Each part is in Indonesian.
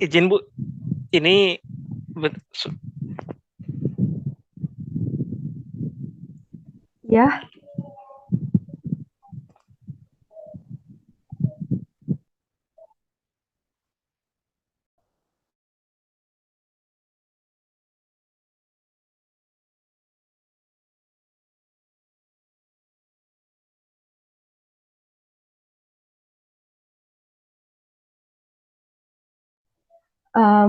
Izin Bu, ini Ya,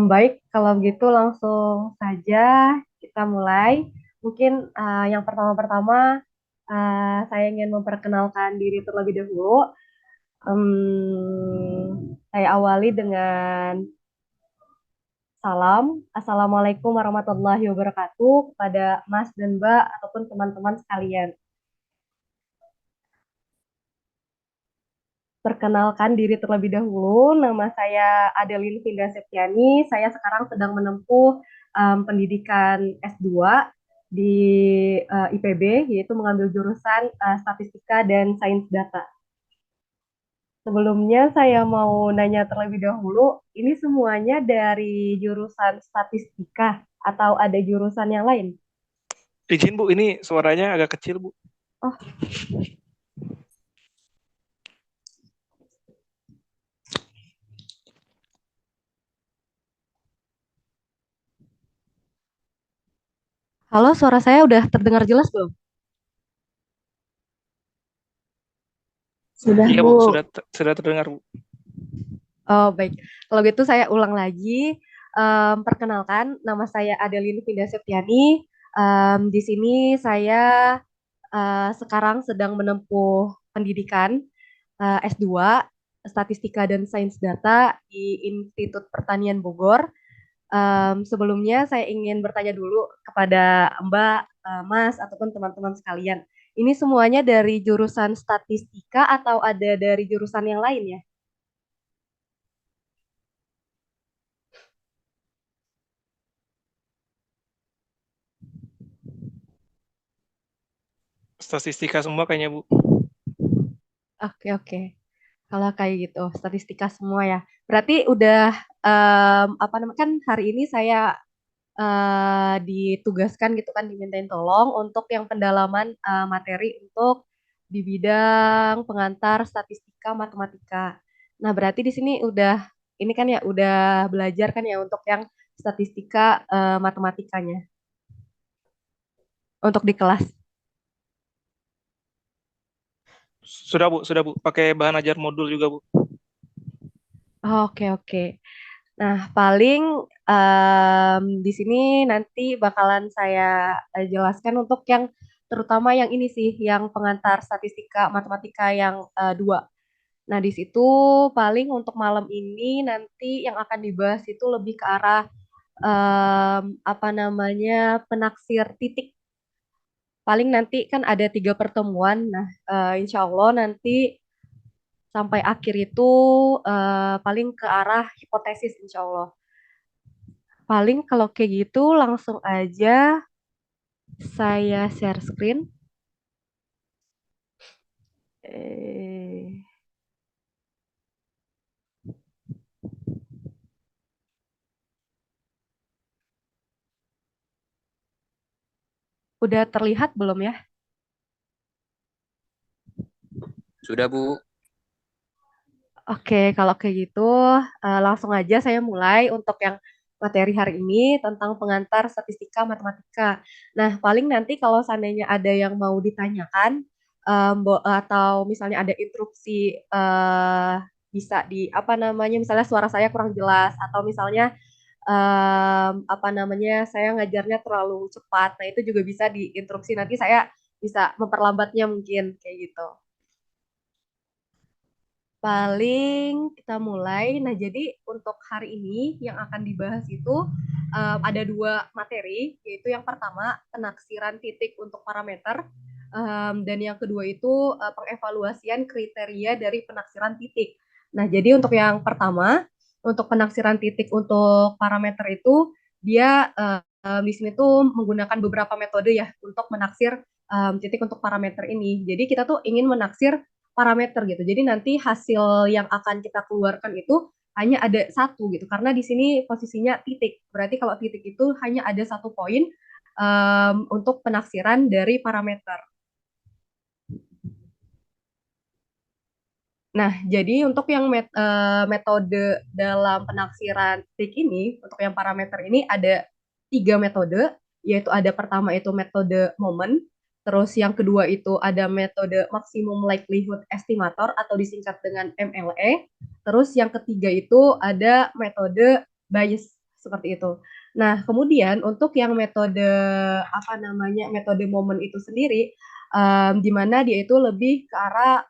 baik. Kalau begitu langsung saja kita mulai. Mungkin yang pertama-pertama saya ingin memperkenalkan diri terlebih dahulu. Saya awali dengan salam. Assalamualaikum warahmatullahi wabarakatuh kepada Mas dan Mbak ataupun teman-teman sekalian. Perkenalkan diri terlebih dahulu, nama saya Adeline Vinda Septiani. Saya sekarang sedang menempuh pendidikan S2 di IPB, yaitu mengambil jurusan Statistika dan Sains Data. Sebelumnya saya mau nanya terlebih dahulu, ini semuanya dari jurusan Statistika atau ada jurusan yang lain? izin Bu, ini suaranya agak kecil Bu. Oh, halo, suara saya udah terdengar jelas belum? Sudah, Iya Bu, Bu. sudah terdengar Bu. Oh, baik. Kalau gitu saya ulang lagi. Perkenalkan, nama saya Adeline Vinda Septiani. Di sini saya sekarang sedang menempuh pendidikan S2 Statistika dan Sains Data di Institut Pertanian Bogor. Sebelumnya saya ingin bertanya dulu kepada Mbak, Mas, ataupun teman-teman sekalian. Ini semuanya dari jurusan statistika atau ada dari jurusan yang lain ya? Statistika semua kayaknya Bu. Oke, oke. Kalau kayak gitu, statistika semua ya. Berarti udah apa namanya kan hari ini saya ditugaskan gitu kan dimintain tolong untuk yang pendalaman materi untuk di bidang pengantar statistika matematika. Nah, berarti di sini udah ini kan ya udah belajar kan ya untuk yang statistika matematikanya untuk di kelas. Sudah Bu, pakai bahan ajar modul juga Bu. Oke, oke. Nah, paling di sini nanti bakalan saya jelaskan untuk yang terutama yang ini sih, yang pengantar statistika matematika yang dua. Nah, di situ paling untuk malam ini nanti yang akan dibahas itu lebih ke arah apa namanya penaksir titik. Paling nanti kan ada 3 pertemuan. Nah, insya Allah nanti sampai akhir itu paling ke arah hipotesis insya Allah. Paling kalau kayak gitu langsung aja saya share screen. Eh, udah terlihat belum ya? Sudah, Bu. Oke, kalau kayak gitu langsung aja saya mulai untuk yang materi hari ini tentang pengantar statistika matematika. Nah, paling nanti kalau seandainya ada yang mau ditanyakan atau misalnya ada interupsi bisa di apa namanya misalnya suara saya kurang jelas atau misalnya apa namanya saya ngajarnya terlalu cepat. Nah, itu juga bisa diinterupsi nanti saya bisa memperlambatnya mungkin kayak gitu. Paling kita mulai. Nah, jadi untuk hari ini yang akan dibahas itu ada 2 materi, yaitu yang pertama penaksiran titik untuk parameter, dan yang kedua itu pengevaluasian kriteria dari penaksiran titik. Nah, jadi untuk yang pertama, untuk penaksiran titik untuk parameter itu dia di sini tuh menggunakan beberapa metode ya untuk menaksir titik untuk parameter ini. Jadi kita tuh ingin menaksir parameter gitu. Jadi nanti hasil yang akan kita keluarkan itu hanya ada satu gitu, karena di sini posisinya titik. Berarti kalau titik itu hanya ada satu poin untuk penaksiran dari parameter. Nah, jadi untuk yang metode dalam penaksiran titik ini, untuk yang parameter ini ada 3 metode, yaitu ada pertama itu metode moment, terus yang kedua itu ada metode maximum likelihood estimator atau disingkat dengan MLE, terus yang ketiga itu ada metode Bayes seperti itu. Nah, kemudian untuk yang metode metode moment itu sendiri, di mana dia itu lebih ke arah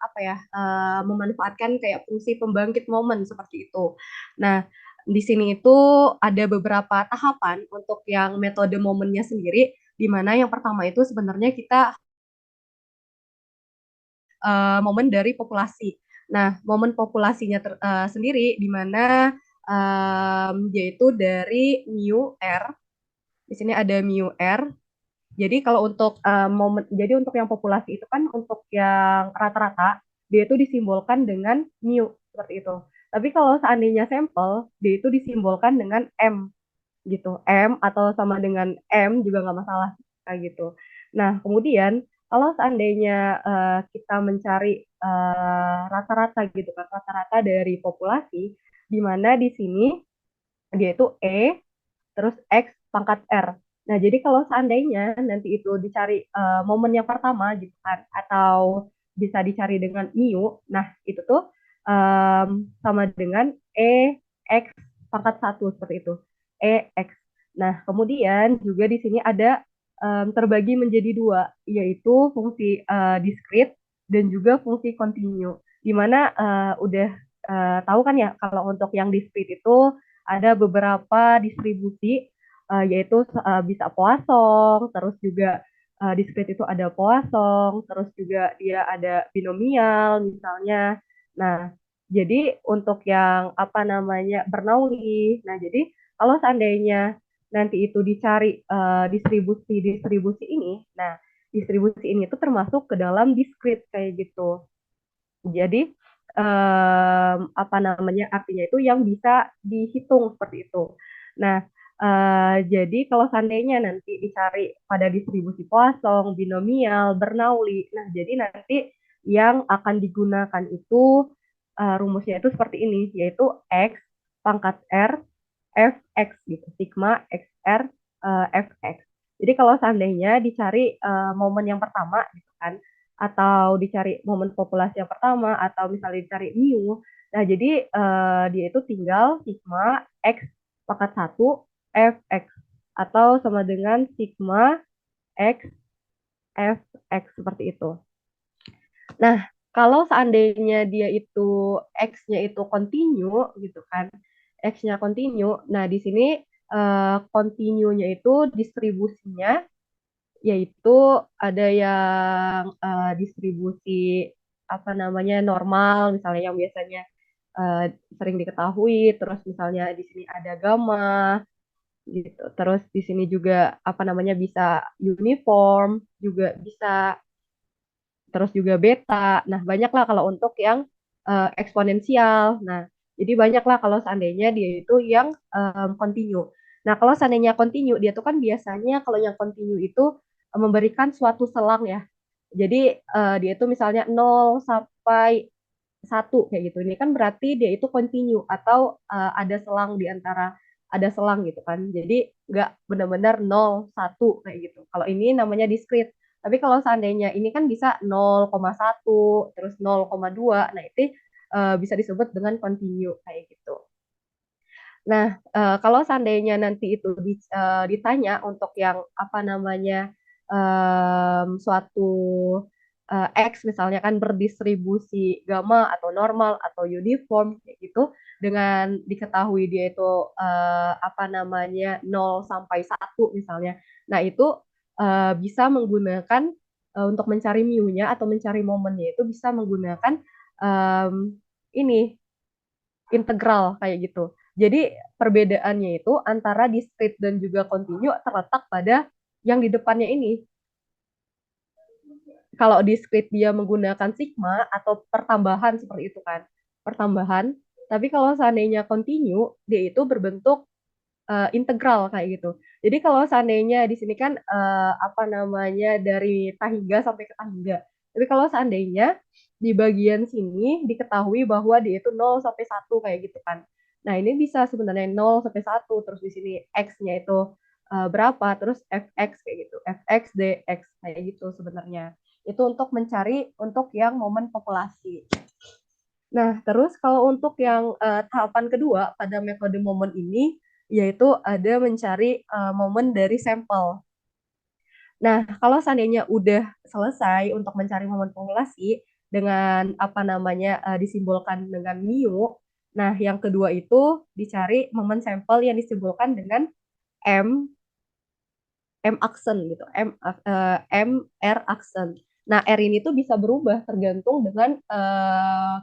memanfaatkan kayak fungsi pembangkit momen seperti itu. Nah, di sini itu ada beberapa tahapan untuk yang metode momennya sendiri, di mana yang pertama itu sebenarnya kita momen dari populasi. Nah, momen populasinya sendiri di mana dia itu dari mu r. Di sini ada mu r. Jadi kalau untuk jadi untuk yang populasi itu kan untuk yang rata-rata dia itu disimbolkan dengan mu seperti itu. Tapi kalau seandainya sampel dia itu disimbolkan dengan m gitu, m atau sama dengan m juga nggak masalah kayak gitu. Nah kemudian kalau seandainya kita mencari rata-rata gitu kan, rata-rata dari populasi, di mana di sini dia itu terus X pangkat R. Nah, jadi kalau seandainya nanti itu dicari momen yang pertama gitu kan, atau bisa dicari dengan mu, nah itu tuh sama dengan X pangkat 1 seperti itu. X. Nah, kemudian juga di sini ada terbagi menjadi dua, yaitu fungsi discrete dan juga fungsi continue. Di mana udah tahu kan ya, kalau untuk yang discrete itu ada beberapa distribusi, yaitu bisa Poisson, terus juga discrete itu ada Poisson, terus juga dia ada binomial misalnya. Nah, jadi untuk yang Bernoulli, nah jadi kalau seandainya nanti itu dicari distribusi-distribusi ini, nah distribusi ini itu termasuk ke dalam discrete kayak gitu. Jadi artinya itu yang bisa dihitung seperti itu. Nah, jadi kalau seandainya nanti dicari pada distribusi Poisson, binomial, Bernoulli, nah jadi nanti yang akan digunakan itu rumusnya itu seperti ini, yaitu X pangkat R Fx gitu, sigma XR Fx. Jadi kalau seandainya dicari momen yang pertama gitu kan, atau dicari momen populasi yang pertama, atau misalnya dicari mu, nah jadi dia itu tinggal sigma X pangkat 1 Fx, atau sama dengan sigma X Fx seperti itu. Nah, kalau seandainya dia itu X-nya itu continue gitu kan, X-nya continue, nah di sini continue-nya itu distribusinya yaitu ada yang distribusi normal, misalnya yang biasanya uh, sering diketahui, terus misalnya di sini ada gamma gitu, terus di sini juga bisa uniform, juga bisa, terus juga beta. Nah, banyaklah kalau untuk yang eksponensial. Nah, jadi banyaklah kalau seandainya dia itu yang continue. Nah, kalau seandainya continue, dia tuh kan biasanya kalau yang continue itu memberikan suatu selang ya. Jadi dia itu misalnya 0 sampai 1 kayak gitu. Ini kan berarti dia itu continue atau ada selang gitu kan. Jadi nggak benar-benar 0, 1 kayak gitu. Kalau ini namanya discrete. Tapi kalau seandainya ini kan bisa 0,1, terus 0,2, nah itu bisa disebut dengan continue kayak gitu. Nah, kalau seandainya nanti itu ditanya untuk yang suatu X misalnya kan berdistribusi gamma atau normal atau uniform kayak gitu, dengan diketahui dia itu 0 sampai 1 misalnya. Nah, itu bisa menggunakan untuk mencari mu-nya atau mencari momennya itu bisa menggunakan ini integral kayak gitu. Jadi perbedaannya itu antara discrete dan juga continue terletak pada yang di depannya ini. Kalau discrete dia menggunakan sigma atau pertambahan seperti itu kan. Pertambahan. Tapi kalau seandainya continue, dia itu berbentuk integral kayak gitu. Jadi kalau seandainya di sini kan apa namanya dari Tahingga sampai ke Tahingga. Tapi kalau seandainya di bagian sini diketahui bahwa dia itu 0 sampai 1 kayak gitu kan. Nah, ini bisa sebenarnya 0 sampai 1 terus di sini x-nya itu berapa, terus fx kayak gitu. Fx dx kayak gitu sebenarnya. Itu untuk mencari untuk yang momen populasi. Nah, terus kalau untuk yang tahapan kedua pada metode momen ini, yaitu ada mencari momen dari sampel. Nah, kalau seandainya udah selesai untuk mencari momen populasi dengan apa namanya disimbolkan dengan mu, nah yang kedua itu dicari momen sampel yang disimbolkan dengan m M aksen gitu, M R aksen. Nah, R ini tuh bisa berubah tergantung dengan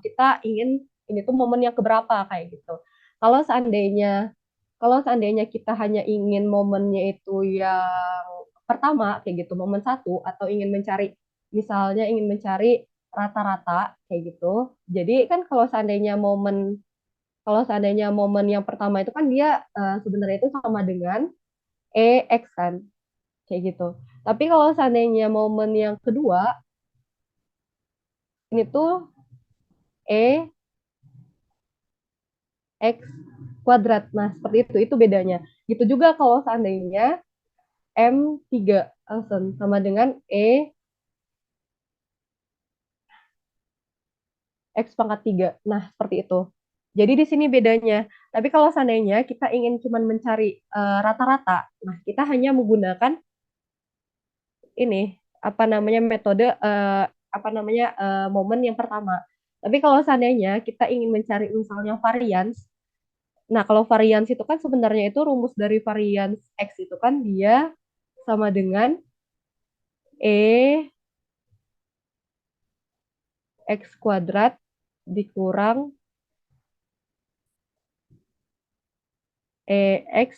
kita ingin ini tuh momen yang keberapa kayak gitu. Kalau seandainya kalau seandainya kita hanya ingin momennya itu yang pertama kayak gitu, momen satu, atau ingin mencari misalnya ingin mencari rata-rata kayak gitu. Jadi kan kalau seandainya momen yang pertama itu kan dia sebenarnya itu sama dengan EX kan kayak gitu. Tapi kalau seandainya momen yang kedua ini tuh E X kuadrat. Nah, seperti itu bedanya. Gitu juga kalau seandainya M3 langsung sama dengan X pangkat 3. Nah, seperti itu. Jadi di sini bedanya. Tapi kalau seandainya kita ingin cuma mencari rata-rata, nah kita hanya menggunakan ini apa namanya metode apa namanya momen yang pertama. Tapi kalau seandainya kita ingin mencari misalnya varians, nah kalau varians itu kan sebenarnya itu rumus dari varians x itu kan dia sama dengan e x kuadrat dikurang x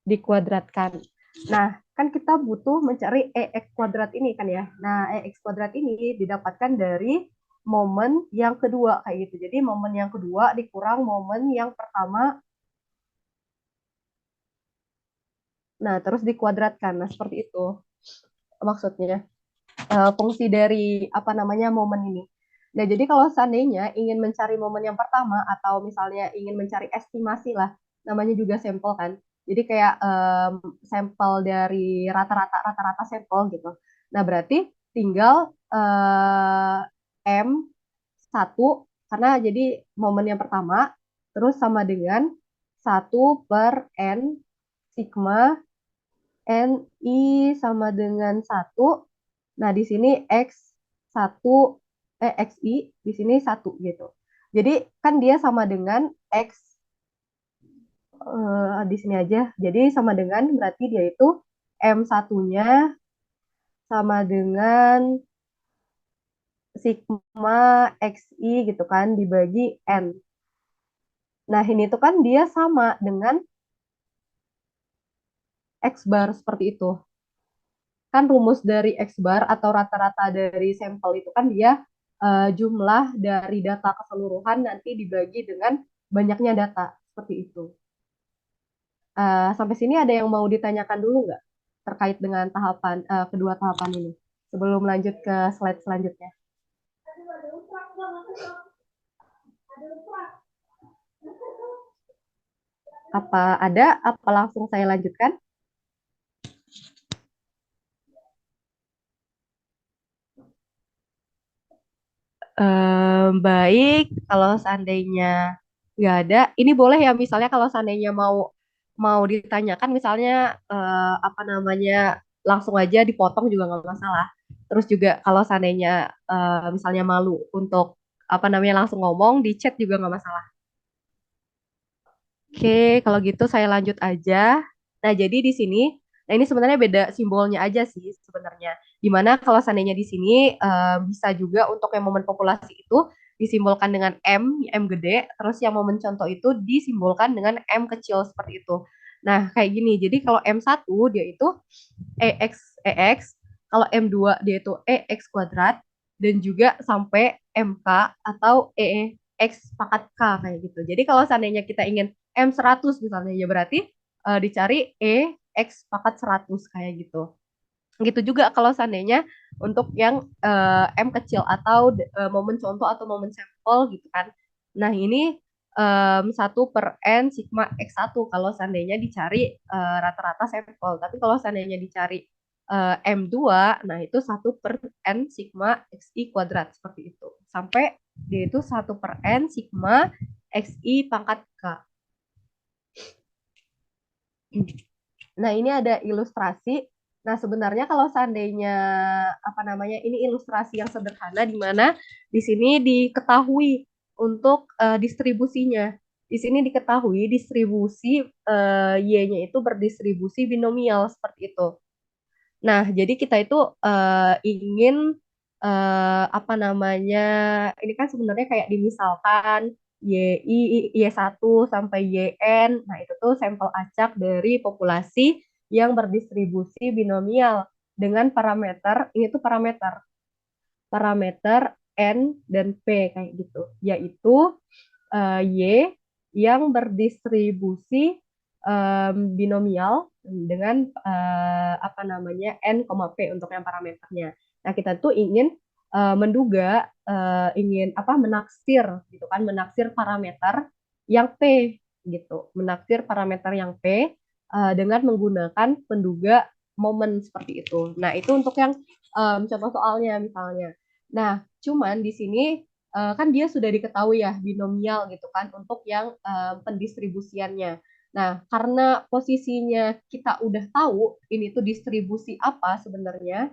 dikuadratkan. Nah, kan kita butuh mencari EX kuadrat ini kan ya. Nah, EX kuadrat ini didapatkan dari momen yang kedua kayak gitu. Jadi momen yang kedua dikurang momen yang pertama. Nah, terus dikuadratkan. Nah, seperti itu maksudnya. Fungsi dari apa namanya momen ini. Nah, jadi kalau seandainya ingin mencari momen yang pertama atau misalnya ingin mencari estimasi lah, namanya juga sampel kan. Jadi kayak sampel dari rata-rata sampel gitu. Nah, berarti tinggal M1 karena jadi momen yang pertama terus sama dengan 1/N sigma NI sama dengan 1. Nah, di sini X1 XI di sini 1 gitu. Jadi kan dia sama dengan X di sini aja. Jadi sama dengan berarti dia itu M1-nya sama dengan sigma XI gitu kan dibagi N. Nah, ini tuh kan dia sama dengan X bar seperti itu. Kan rumus dari X bar atau rata-rata dari sampel itu kan dia jumlah dari data keseluruhan nanti dibagi dengan banyaknya data seperti itu. Sampai sini ada yang mau ditanyakan dulu nggak terkait dengan tahapan kedua tahapan ini sebelum lanjut ke slide selanjutnya? Apa ada? Apa langsung saya lanjutkan? Baik, kalau seandainya nggak ada, ini boleh ya misalnya kalau seandainya mau mau ditanyakan misalnya apa namanya langsung aja dipotong juga nggak masalah. Terus juga kalau seandainya misalnya malu untuk apa namanya langsung ngomong di chat juga nggak masalah. Oke, kalau gitu saya lanjut aja. Nah, jadi di sini, nah ini sebenarnya beda simbolnya aja sih sebenarnya. Dimana kalau seandainya di sini bisa juga untuk yang momen populasi itu disimbolkan dengan M gede, terus yang momen contoh itu disimbolkan dengan M kecil seperti itu. Nah, kayak gini. Jadi kalau M1 dia itu EX, kalau M2 dia itu EX kuadrat dan juga sampai MK atau X pangkat K kayak gitu. Jadi kalau seandainya kita ingin M100 misalnya, ya berarti dicari X pangkat 100 kayak gitu. Gitu juga kalau seandainya untuk yang M kecil atau momen contoh atau momen sampel gitu kan. Nah ini 1/n sigma X1 kalau seandainya dicari rata-rata sampel. Tapi kalau seandainya dicari M2, nah itu 1/n sigma XI kuadrat seperti itu. Sampai dia itu 1/n sigma XI pangkat K. Nah, ini ada ilustrasi. Nah, sebenarnya kalau seandainya apa namanya, ini ilustrasi yang sederhana di mana di sini diketahui untuk distribusinya. Di sini diketahui distribusi Y-nya itu berdistribusi binomial seperti itu. Nah, jadi kita itu ingin apa namanya, ini kan sebenarnya kayak dimisalkan Y1 sampai YN, nah itu tuh sampel acak dari populasi yang berdistribusi binomial dengan parameter, ini tuh parameter N dan P kayak gitu, yaitu Y yang berdistribusi binomial dengan apa namanya N, P untuk yang parameternya. Nah, kita tuh ingin menduga, ingin apa menaksir gitu kan, menaksir parameter yang P gitu, menaksir parameter yang P dengan menggunakan penduga momen seperti itu. Nah, itu untuk yang contoh soalnya misalnya. Nah, cuman di sini kan dia sudah diketahui ya binomial gitu kan untuk yang pendistribusiannya. Nah, karena posisinya kita udah tahu ini tuh distribusi apa sebenarnya,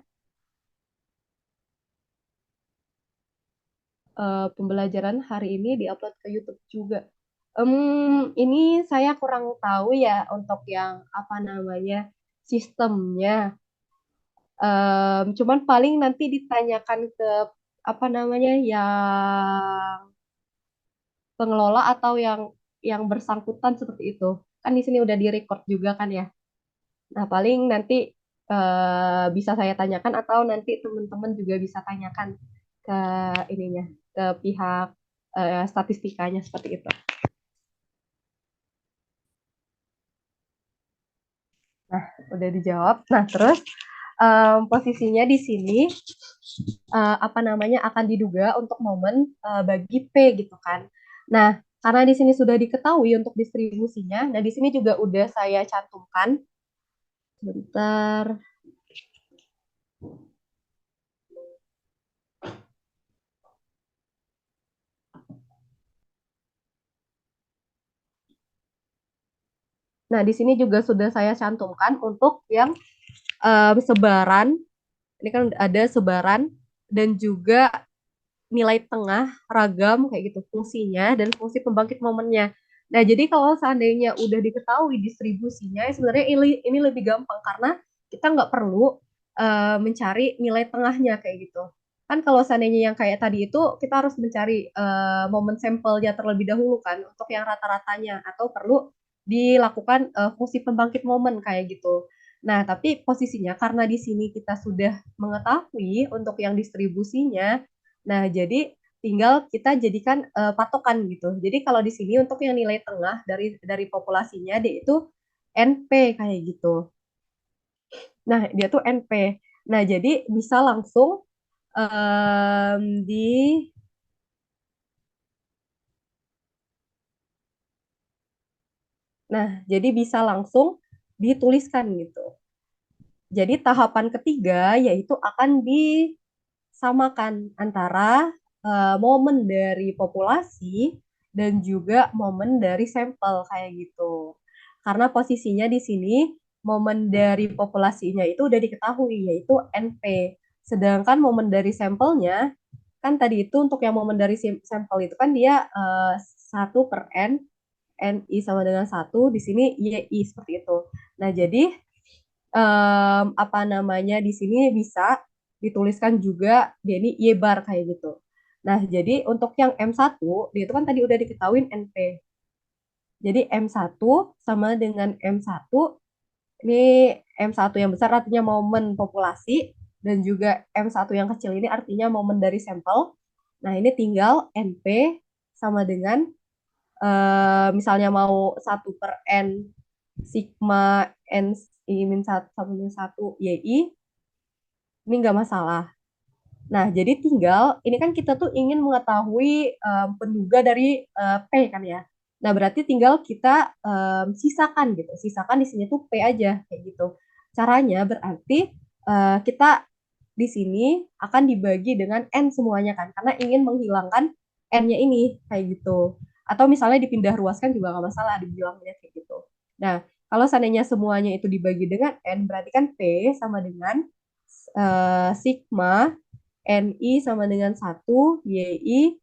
pembelajaran hari ini diupload ke YouTube juga. Ini saya kurang tahu ya untuk yang apa namanya sistemnya. Cuman paling nanti ditanyakan ke apa namanya yang pengelola atau yang bersangkutan seperti itu. Kan di sini udah direcord juga kan ya. Nah, paling nanti bisa saya tanyakan atau nanti teman-teman juga bisa tanyakan ke ininya, ke pihak statistikanya seperti itu. Nah, udah dijawab. Nah, terus posisinya di sini apa namanya akan diduga untuk momen bagi P gitu kan. Nah, karena di sini sudah diketahui untuk distribusinya, nah di sini juga udah saya cantumkan. Bentar. Nah, di sini juga sudah saya cantumkan untuk yang sebaran. Ini kan ada sebaran dan juga nilai tengah ragam kayak gitu fungsinya dan fungsi pembangkit momennya. Nah, jadi kalau seandainya udah diketahui distribusinya, sebenarnya ini lebih gampang karena kita nggak perlu mencari nilai tengahnya kayak gitu. Kan kalau seandainya yang kayak tadi itu kita harus mencari momen sampelnya terlebih dahulu kan untuk yang rata-ratanya atau perlu dilakukan fungsi pembangkit momen kayak gitu. Nah, tapi posisinya karena di sini kita sudah mengetahui untuk yang distribusinya, nah jadi tinggal kita jadikan patokan gitu. Jadi kalau di sini untuk yang nilai tengah dari populasinya dia itu NP kayak gitu. Nah, dia tuh NP. Nah, jadi bisa langsung di Nah, jadi bisa langsung dituliskan gitu. Jadi tahapan ketiga yaitu akan disamakan antara momen dari populasi dan juga momen dari sampel kayak gitu. Karena posisinya di sini momen dari populasinya itu udah diketahui yaitu NP. Sedangkan momen dari sampelnya kan tadi itu untuk yang momen dari sampel itu kan dia 1/n NI sama dengan 1, di sini YI seperti itu. Nah, jadi apa namanya di sini bisa dituliskan juga dia ini Y bar kayak gitu. Nah, jadi untuk yang M1 dia itu kan tadi udah diketahui NP. Jadi M1 sama dengan M1 ini M1 yang besar artinya momen populasi dan juga M1 yang kecil ini artinya momen dari sampel. Nah, ini tinggal NP sama dengan misalnya mau 1/n sigma N I min 1 sama min 1 YI, ini nggak masalah. Nah, jadi tinggal, ini kan kita tuh ingin mengetahui penduga dari P kan ya. Nah, berarti tinggal kita sisakan gitu. Sisakan di sini tuh P aja, kayak gitu. Caranya berarti kita di sini akan dibagi dengan N semuanya kan, karena ingin menghilangkan N-nya ini, kayak gitu. Atau misalnya dipindah ruaskan juga nggak masalah, dibilangnya kayak gitu. Nah, kalau seandainya semuanya itu dibagi dengan N, berarti kan P sama dengan sigma NI sama dengan 1, YI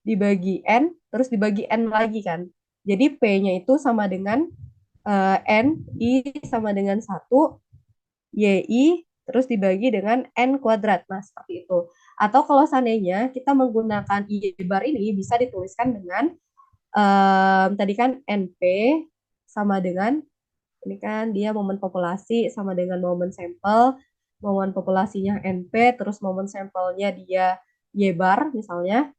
dibagi N, terus dibagi N lagi kan. Jadi P-nya itu sama dengan N, I sama dengan 1, YI, terus dibagi dengan N kuadrat. Nah, seperti itu. Atau kalau seandainya kita menggunakan I bar ini, bisa dituliskan dengan, tadi kan NP sama dengan, ini kan dia momen populasi sama dengan momen sampel, momen populasinya NP, terus momen sampelnya dia Y bar misalnya.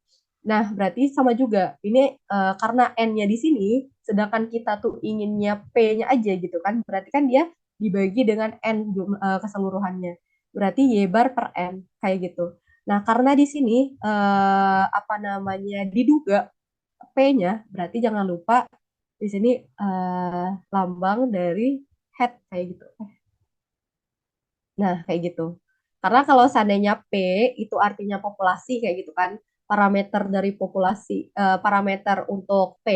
Nah, berarti sama juga. Ini karena N-nya di sini, sedangkan kita tuh inginnya P-nya aja gitu kan. Berarti kan dia dibagi dengan N keseluruhannya. Berarti Y bar per N, kayak gitu. Nah, karena di sini apa namanya diduga P-nya, berarti jangan lupa di sini lambang dari head kayak gitu. Nah, kayak gitu. Karena kalau seandainya P itu artinya populasi kayak gitu kan, parameter dari populasi, parameter untuk P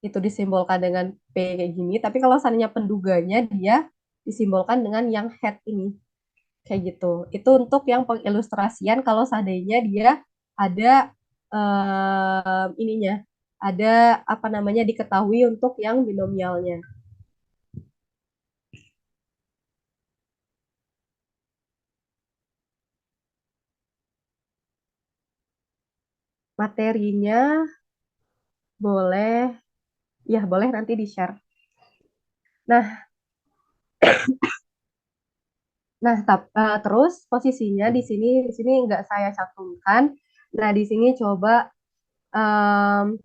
itu disimbolkan dengan P kayak gini. Tapi kalau seandainya penduganya dia disimbolkan dengan yang head ini, kayak gitu. Itu untuk yang pengilustrasian kalau seandainya dia ada ininya, ada apa namanya diketahui untuk yang binomialnya. Materinya boleh, ya boleh nanti di-share. Nah, terus posisinya di sini nggak saya cantumkan. Nah, di sini coba em,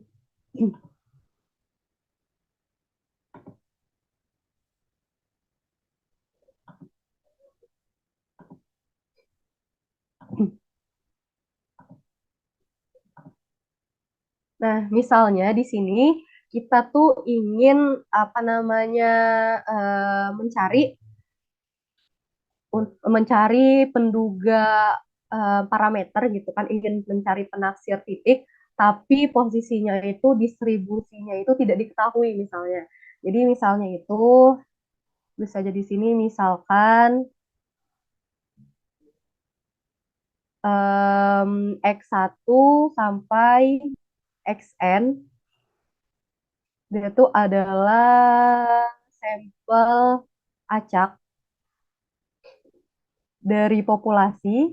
nah misalnya di sini kita tuh ingin apa namanya mencari mencari penduga parameter gitu kan, ingin mencari penaksir titik, tapi posisinya itu distribusinya itu tidak diketahui misalnya. Jadi misalnya itu bisa jadi sini misalkan X1 sampai XN itu adalah sampel acak dari populasi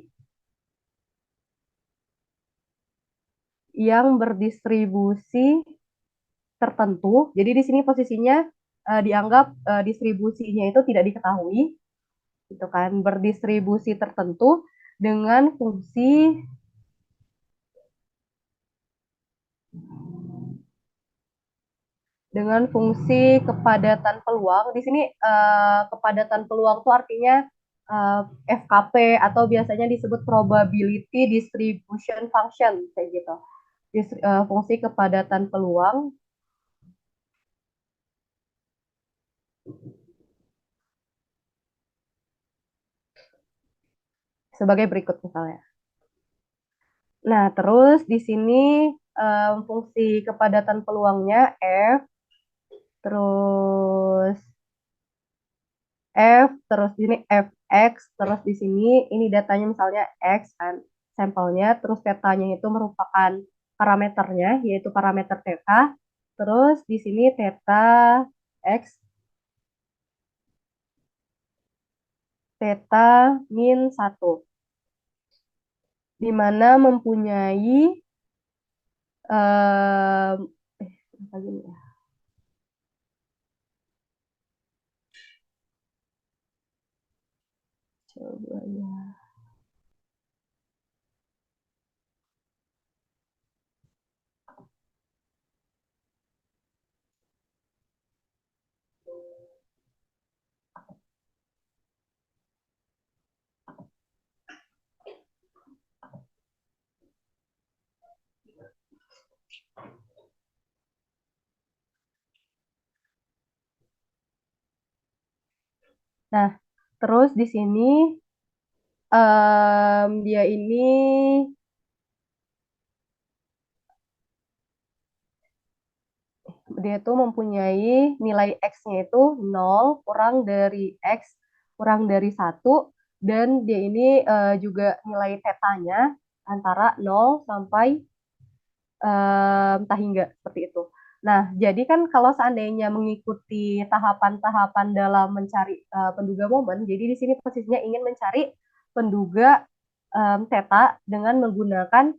yang berdistribusi tertentu. Jadi di sini posisinya dianggap distribusinya itu tidak diketahui, gitu kan, berdistribusi tertentu dengan fungsi kepadatan peluang. Di sini kepadatan peluang itu artinya uh, FKP atau biasanya disebut probability distribution function kayak gitu. Fungsi kepadatan peluang sebagai berikut misalnya. Nah, terus di sini fungsi kepadatan peluangnya F, terus terus di sini Fx, terus di sini ini datanya misalnya X kan, sampelnya, terus tetanya itu merupakan parameternya, yaitu parameter theta, terus di sini theta X, theta min 1, di mana mempunyai eh, apa gini ya? Coba ya. Nah, terus di sini dia ini dia tuh mempunyai nilai X-nya itu 0 kurang dari X kurang dari 1 dan dia ini juga nilai tetanya antara 0 sampai entah hingga seperti itu. Nah, jadi kan kalau seandainya mengikuti tahapan-tahapan dalam mencari penduga momen, jadi di sini posisinya ingin mencari penduga theta dengan menggunakan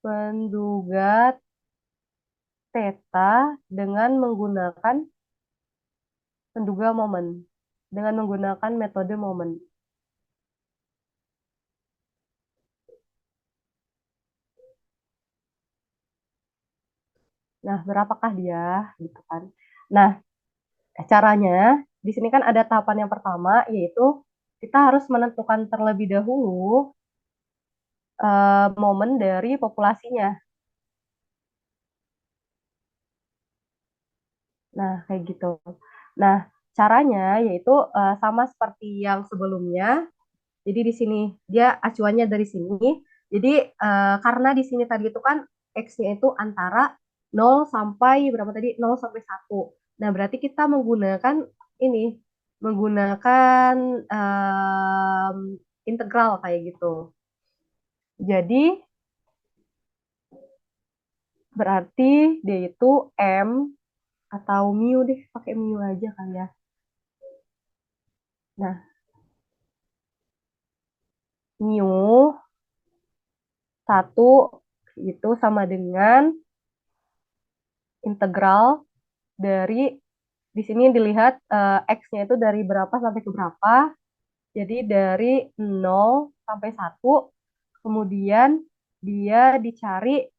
penduga theta dengan menggunakan penduga momen, dengan menggunakan metode momen. Nah, berapakah dia gitu kan? Nah, caranya di sini kan ada tahapan yang pertama yaitu kita harus menentukan terlebih dahulu momen dari populasinya. Nah, kayak gitu. Nah, caranya yaitu sama seperti yang sebelumnya. Jadi di sini dia acuannya dari sini. Jadi karena di sini tadi itu kan X-nya itu antara 0 sampai berapa tadi? 0 sampai 1. Nah, berarti kita menggunakan ini, menggunakan integral kayak gitu. Jadi berarti dia itu M atau mu deh, pakai mu aja kan ya. Nah, mu 1 itu sama dengan integral dari di sini dilihat X-nya itu dari berapa sampai ke berapa. Jadi dari 0 sampai 1, kemudian dia dicari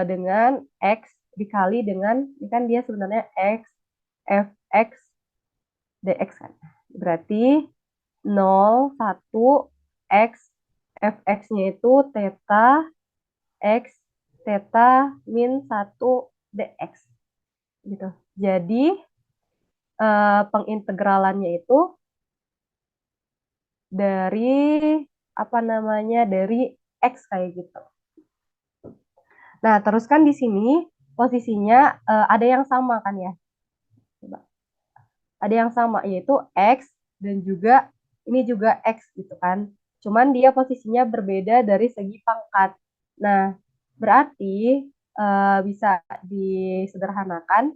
dengan X dikali dengan, ini kan dia sebenarnya X, Fx, dx kan. Berarti 0, 1, X, Fx-nya itu theta, X, theta, min 1, dx. Gitu. Jadi pengintegralannya itu dari apa namanya dari X kayak gitu. Nah, terus kan di sini posisinya ada yang sama kan ya. Coba. Ada yang sama yaitu X dan juga ini juga X gitu kan. Cuman dia posisinya berbeda dari segi pangkat. Nah, berarti bisa disederhanakan.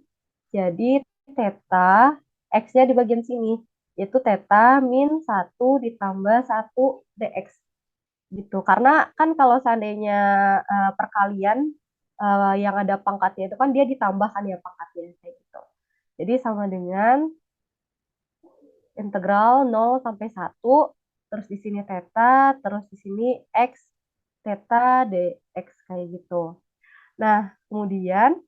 Jadi theta X-nya di bagian sini yaitu theta min 1 ditambah 1 dx gitu. Karena kan kalau seandainya perkalian yang ada pangkatnya itu kan dia ditambahkan ya pangkatnya kayak gitu. Jadi sama dengan integral 0 sampai 1 terus di sini theta, terus di sini x theta dx kayak gitu. Nah, kemudian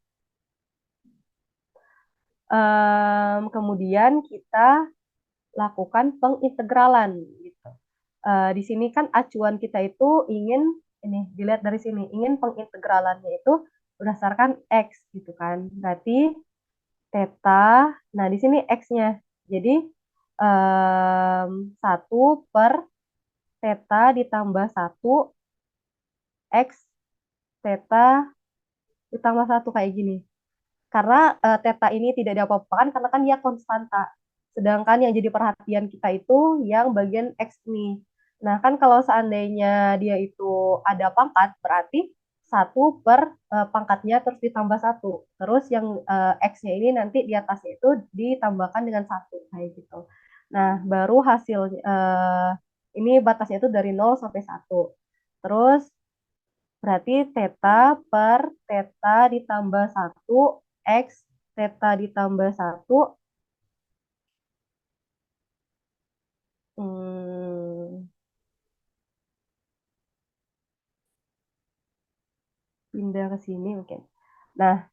kita lakukan pengintegralan gitu. Di sini kan acuan kita itu ingin ini dilihat dari sini ingin pengintegralannya itu berdasarkan x gitu kan. Berarti theta, nah di sini x-nya. Jadi 1 per theta ditambah 1 x theta ditambah 1 kayak gini. Karena theta ini tidak diapa-apakan karena kan dia konstanta. Sedangkan yang jadi perhatian kita itu yang bagian X ini. Nah, kan kalau seandainya dia itu ada pangkat, berarti 1 per pangkatnya terus ditambah 1. Terus yang X-nya ini nanti di atasnya itu ditambahkan dengan 1. Kayak gitu. Nah, baru hasil ini batasnya itu dari 0 sampai 1. Terus berarti theta per theta ditambah 1 X theta ditambah 1 Pindah ke sini mungkin. Nah,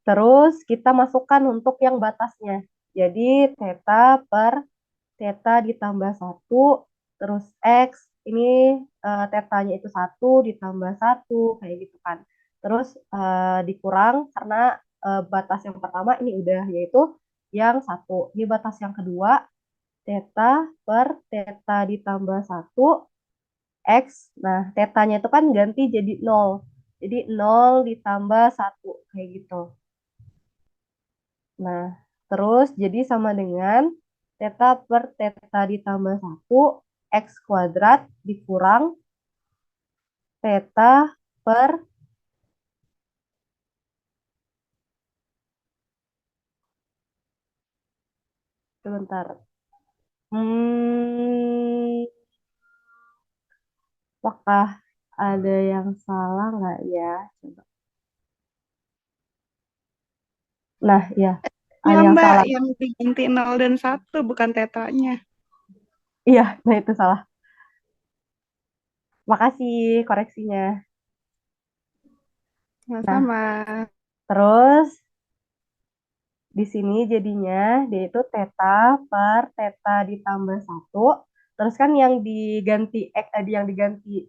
terus kita masukkan untuk yang batasnya. Jadi theta per theta ditambah satu, terus X, ini tetanya itu satu ditambah satu, kayak gitu kan. Terus dikurang karena batas yang pertama ini udah, yaitu yang satu. Ini batas yang kedua, theta per theta ditambah satu, X. Nah, tetanya itu kan ganti jadi nol. Jadi nol ditambah satu, kayak gitu. Nah, terus jadi sama dengan theta per theta ditambah satu X kuadrat dikurang theta per, sebentar. Hmm, apakah ada yang salah nggak ya? Coba. Nah, ya, Ya ada yang Mbak, salah. yang diganti 0 dan 1 bukan tetanya. Iya, nah itu salah. Makasih koreksinya. Nah, Sama-sama. terus di sini jadinya dia itu theta per theta ditambah satu. Terus kan yang diganti X, yang diganti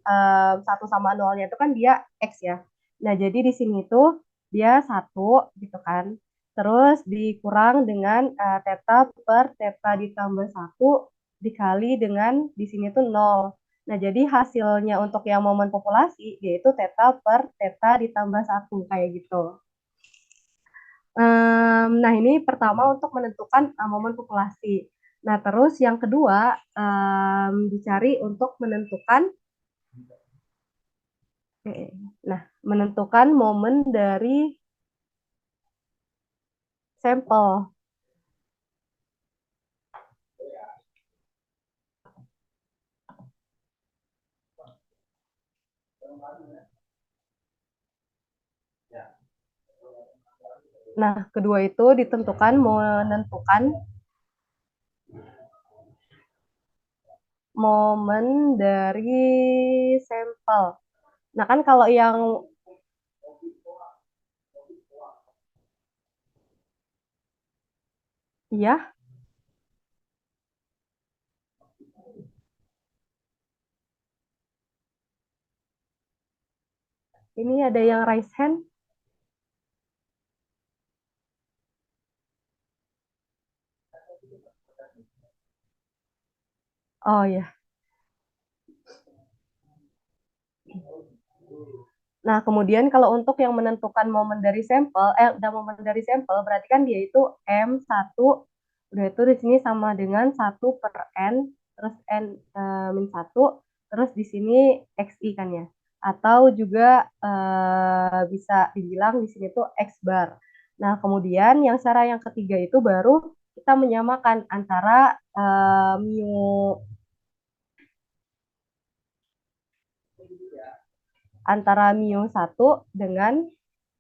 satu sama nolnya itu kan dia X ya. Nah, jadi di sini tuh dia satu gitu kan. Terus dikurang dengan theta per theta ditambah satu dikali dengan di sini tuh nol. Nah, jadi hasilnya untuk yang momen populasi yaitu theta per theta ditambah satu, kayak gitu. Nah, ini pertama untuk menentukan momen populasi. Nah, terus yang kedua dicari untuk menentukan, nah, menentukan momen dari sampel. Nah, kedua itu ditentukan menentukan momen dari sampel. Nah, kan kalau yang iya, ini ada yang raise hand. Oh ya. Nah, kemudian kalau untuk yang menentukan momen dari sampel, momen dari sampel berarti kan dia itu M1, udah itu di sini sama dengan 1/N, terus N min 1, terus di sini XI kan ya. Atau juga bisa dibilang di sini tuh X bar. Nah, kemudian yang cara yang ketiga itu baru kita menyamakan antara mu antara mu 1 dengan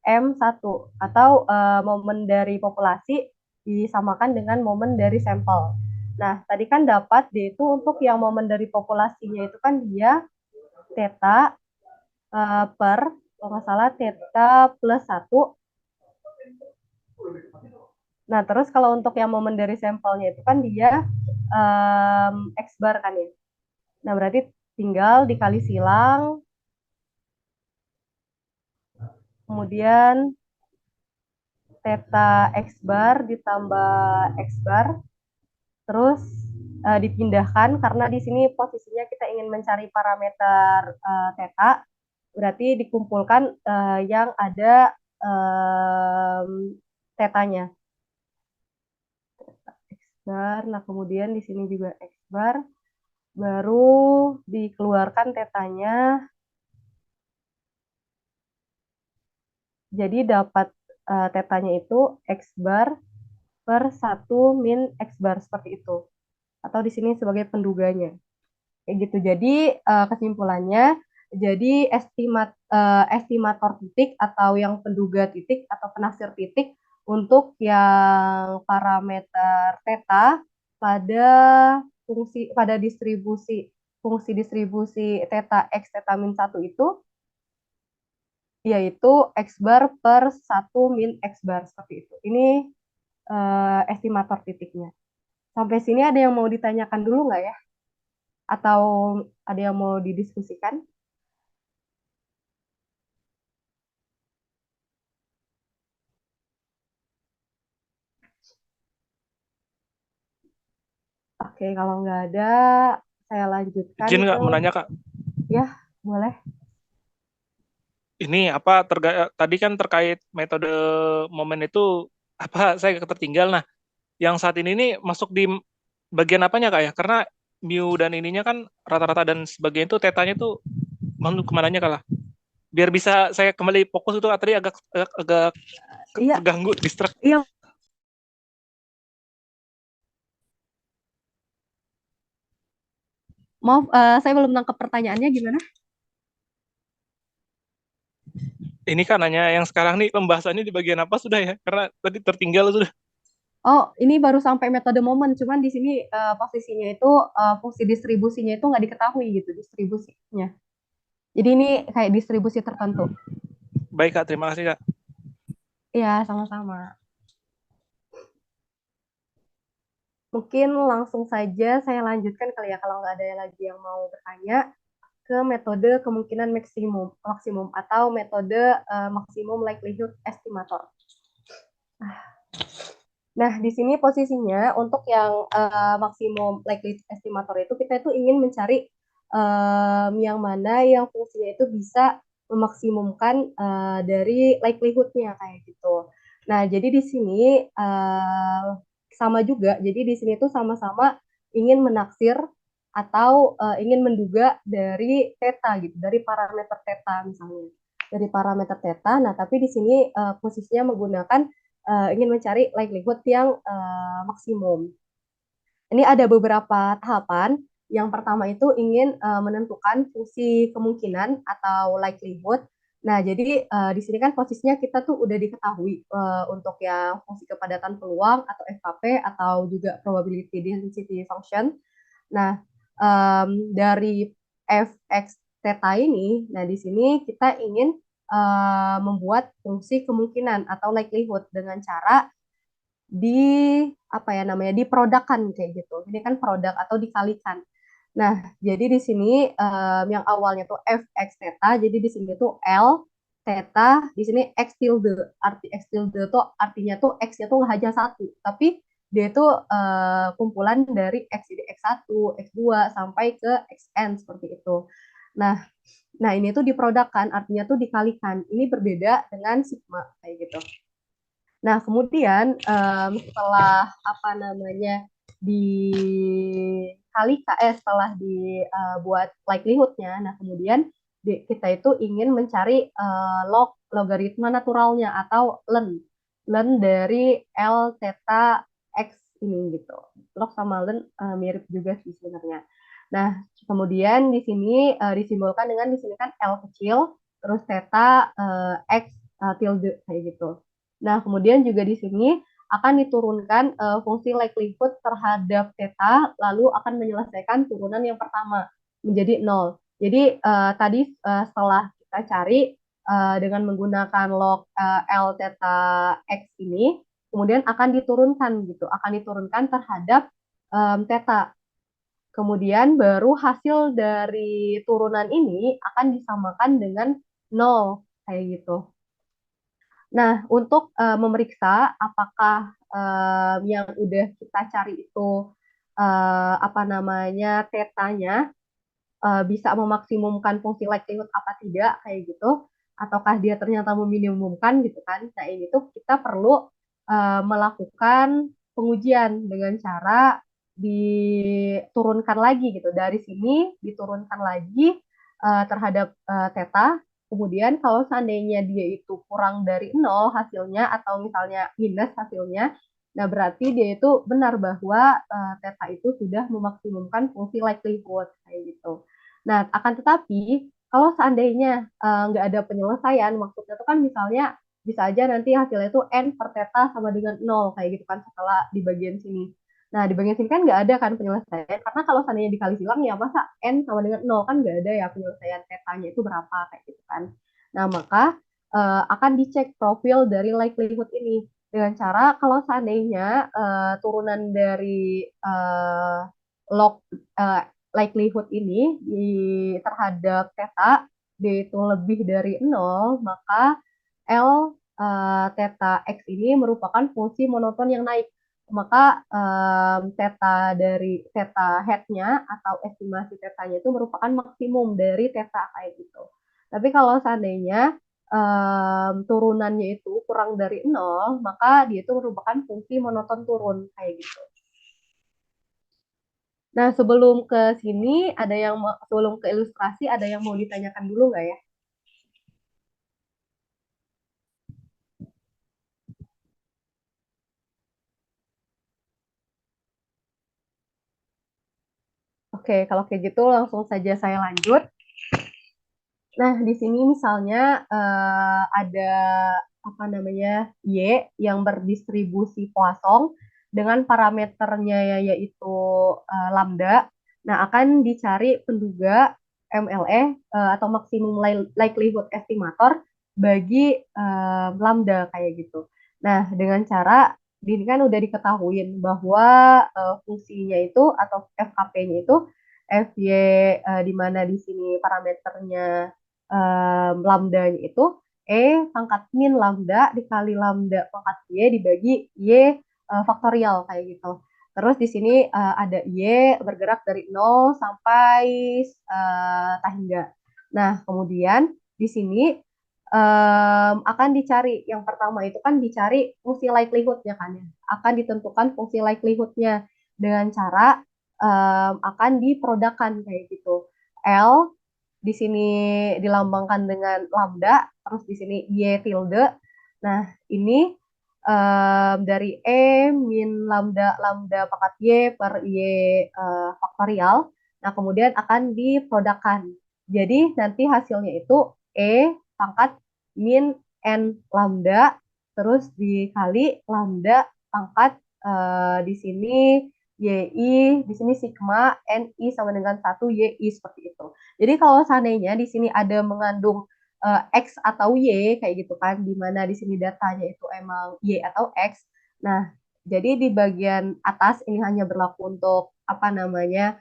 M1, atau momen dari populasi disamakan dengan momen dari sampel. Nah, tadi kan dapat D itu untuk yang momen dari populasinya itu kan dia theta per, kalau nggak salah, theta plus 1. Nah, terus kalau untuk yang momen dari sampelnya itu kan dia X bar kan ya. Nah, berarti tinggal dikali silang, kemudian theta X bar ditambah X bar, terus dipindahkan karena di sini posisinya kita ingin mencari parameter theta, berarti dikumpulkan yang ada tetanya. X bar, nah kemudian di sini juga X bar, baru dikeluarkan tetanya, jadi dapat tetanya itu X bar per 1 min X bar, seperti itu. Atau di sini sebagai penduganya. Kayak gitu. Jadi kesimpulannya, jadi estimator titik atau yang penduga titik atau penaksir titik untuk yang parameter theta pada distribusi fungsi distribusi theta x theta min 1 itu yaitu x bar per 1 min x bar seperti itu. Ini estimator titiknya. Sampai sini ada yang mau ditanyakan dulu nggak ya? Atau ada yang mau didiskusikan? Oke, kalau nggak ada, saya lanjutkan Izin nggak ke... menanya Kak? Ya, boleh. Ini apa tadi kan terkait metode momen itu apa saya tertinggal. Nah, yang saat ini nih masuk di bagian apanya Kak ya? Karena mu dan ininya kan rata-rata dan sebagainya itu tetanya tuh kemananya kalah. Biar bisa saya kembali fokus itu tadi agak Iya, terganggu, distract. iya. Maaf, saya belum nangkep pertanyaannya gimana? Ini kan hanya yang sekarang nih pembahasannya di bagian apa sudah ya? Karena tadi tertinggal sudah. Oh, ini baru sampai metode momen, cuman di sini posisinya itu fungsi distribusinya itu nggak diketahui gitu distribusinya. Jadi ini kayak distribusi tertentu. Baik Kak, terima kasih Kak. Iya, sama-sama. Mungkin langsung saja saya lanjutkan kali ya kalau nggak ada lagi yang mau bertanya ke metode kemungkinan maksimum atau metode maksimum likelihood estimator. Nah, di sini posisinya untuk yang maksimum likelihood estimator itu kita itu ingin mencari yang mana yang fungsinya itu bisa memaksimumkan dari likelihood-nya kayak gitu. Nah, jadi di sini sama juga. Jadi di sini tuh sama-sama ingin menaksir atau ingin menduga dari theta gitu, dari parameter theta misalnya. Dari parameter theta. Nah, tapi di sini posisinya menggunakan ingin mencari likelihood yang maksimum. Ini ada beberapa tahapan. Yang pertama itu ingin menentukan fungsi kemungkinan atau likelihood. Nah, jadi di sini kan posisinya kita tuh udah diketahui untuk yang fungsi kepadatan peluang atau FKP atau juga probability density function. Nah, dari fx theta ini, nah di sini kita ingin membuat fungsi kemungkinan atau likelihood dengan cara diprodukkan kayak gitu. Ini kan produk atau dikalikan. Nah, jadi di sini yang awalnya tuh fx theta, jadi di sini tuh L theta, di sini x tilde. Arti x tilde tuh artinya tuh x-nya tuh nggak hanya satu, tapi dia itu kumpulan dari x, jadi x1, x2 sampai ke xn seperti itu. Nah, ini tuh diprodukkan, artinya tuh dikalikan. Ini berbeda dengan sigma kayak gitu. Nah, kemudian setelah setelah dibuat likelihood-nya, nah kemudian kita itu ingin mencari logaritma naturalnya atau len dari L theta x ini gitu. Log sama len mirip juga sih sebenarnya. Nah, kemudian di sini disimbolkan dengan di sini kan L kecil, terus theta x tilde kayak gitu. Nah, kemudian juga di sini akan diturunkan fungsi likelihood terhadap theta, lalu akan menyelesaikan turunan yang pertama menjadi 0. Jadi tadi setelah kita cari dengan menggunakan log L theta x ini, kemudian akan diturunkan gitu, akan diturunkan terhadap theta. Kemudian baru hasil dari turunan ini akan disamakan dengan 0 kayak gitu. Nah, untuk memeriksa apakah yang udah kita cari itu tetanya bisa memaksimumkan fungsi likelihood apa tidak kayak gitu, ataukah dia ternyata meminimumkan gitu kan. Nah, ini tuh kita perlu melakukan pengujian dengan cara diturunkan lagi gitu. Dari sini diturunkan lagi terhadap theta. Kemudian kalau seandainya dia itu kurang dari 0 hasilnya atau misalnya minus hasilnya, nah berarti dia itu benar bahwa theta itu sudah memaksimumkan fungsi likelihood kayak gitu. Nah, akan tetapi kalau seandainya nggak ada penyelesaian, maksudnya itu kan misalnya bisa aja nanti hasilnya itu n per theta sama dengan 0 kayak gitu kan setelah di bagian sini. Nah, di bagian sini kan nggak ada kan penyelesaian, karena kalau seandainya dikali silang ya masa N sama dengan 0 kan nggak ada ya penyelesaian tetanya itu berapa kayak gitu kan. Nah, maka akan dicek profil dari likelihood ini dengan cara kalau seandainya turunan dari log eh, likelihood ini terhadap theta dia itu lebih dari 0, maka L theta X ini merupakan fungsi monoton yang naik. Maka theta dari theta head-nya atau estimasi tetanya itu merupakan maksimum dari theta kayak gitu. Tapi kalau seandainya turunannya itu kurang dari 0, maka dia itu merupakan fungsi monoton turun kayak gitu. Nah, sebelum ke sini sebelum ke ilustrasi ada yang mau ditanyakan dulu nggak ya? Oke, kalau kayak gitu langsung saja saya lanjut. Nah, di sini misalnya ada apa namanya Y yang berdistribusi Poisson dengan parameternya yaitu lambda. Nah, akan dicari penduga MLE atau maksimum likelihood estimator bagi lambda kayak gitu. Nah, dengan cara ini kan udah diketahui bahwa fungsinya itu atau FKP-nya itu FY di mana di sini parameternya lambdanya itu pangkat min lambda dikali lambda pangkat Y dibagi Y faktorial kayak gitu. Terus di sini ada Y bergerak dari 0 sampai hingga. Nah, kemudian di sini akan dicari, yang pertama itu kan dicari fungsi likelihood-nya kan ya. Akan ditentukan fungsi likelihood-nya dengan cara akan diprodukkan kayak gitu. L di sini dilambangkan dengan lambda, terus di sini Y tilde. Nah, ini dari E min lambda lambda pangkat Y per Y faktorial. Nah, kemudian akan diprodukkan. Jadi nanti hasilnya itu E pangkat min N lambda, terus dikali lambda pangkat di sini YI, di sini sigma NI sama dengan 1 YI seperti itu. Jadi kalau seandainya di sini ada mengandung X atau Y kayak gitu kan, di mana di sini datanya itu emang Y atau X. Nah, jadi di bagian atas ini hanya berlaku untuk apa namanya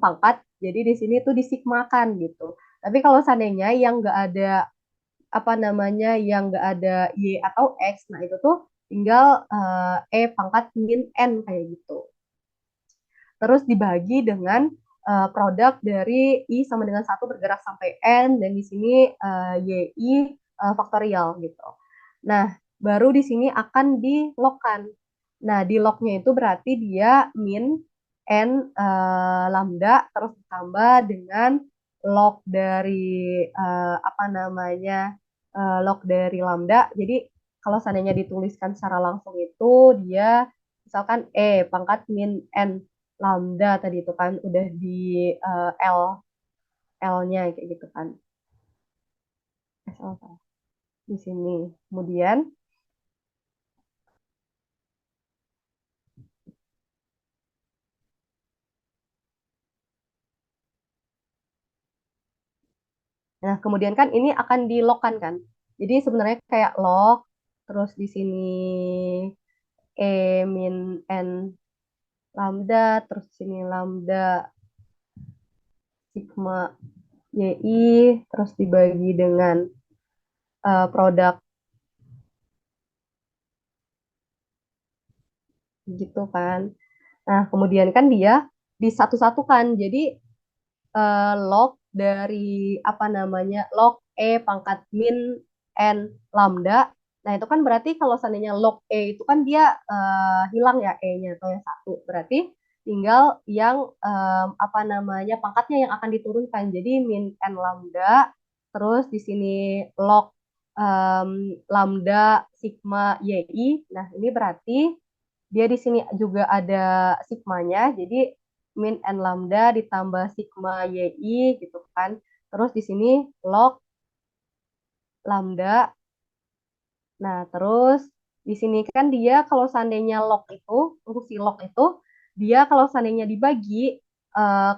pangkat. Jadi di sini tuh disigmakan gitu. Tapi kalau seandainya yang nggak ada apa namanya yang nggak ada Y atau X, nah itu tuh tinggal pangkat min N kayak gitu. Terus dibagi dengan produk dari I sama dengan 1 bergerak sampai N, dan di sini YI faktorial gitu. Nah, baru di sini akan di-logkan. Nah, di lognya itu berarti dia min N lambda terus ditambah dengan log dari apa namanya log dari lambda. Jadi kalau seandainya dituliskan secara langsung itu dia misalkan pangkat min N lambda tadi itu kan udah di L L-nya kayak gitu kan. Di sini. Kemudian kemudian kan ini akan di-logkan kan. Jadi sebenarnya kayak log terus di sini E min N lambda terus di sini lambda sigma YI terus dibagi dengan produk gitu kan. Nah, kemudian kan dia disatu-satukan. Jadi log dari apa namanya log pangkat min N lambda. Nah, itu kan berarti kalau seandainya log itu kan dia hilang ya E-nya atau yang satu. Berarti tinggal yang apa namanya pangkatnya yang akan diturunkan. Jadi min N lambda, terus di sini log lambda sigma YI. Nah, ini berarti dia di sini juga ada sigmanya. Jadi min N lambda ditambah sigma YI gitu kan. Terus di sini log lambda. Nah, terus Di sini kan dia kalau seandainya log itu, fungsi log itu, dia kalau seandainya dibagi,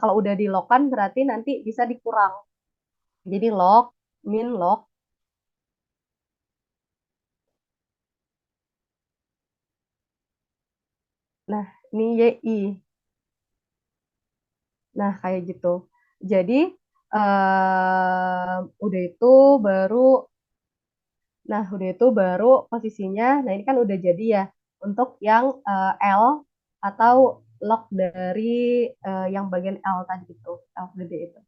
kalau udah di log kan berarti nanti bisa dikurang. Jadi log, min log. Nah, ini YI. Nah, kayak gitu. Jadi, udah itu baru, udah itu baru posisinya, nah ini kan udah jadi ya, untuk yang L atau log dari yang bagian L tadi itu, L gede itu.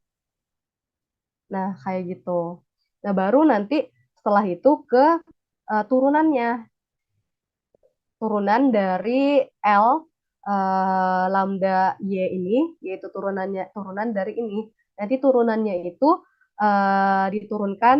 Nah, kayak gitu. Nah, baru nanti setelah itu ke turunannya. Turunan dari L lambda Y ini, yaitu turunan dari ini. Nanti turunannya itu diturunkan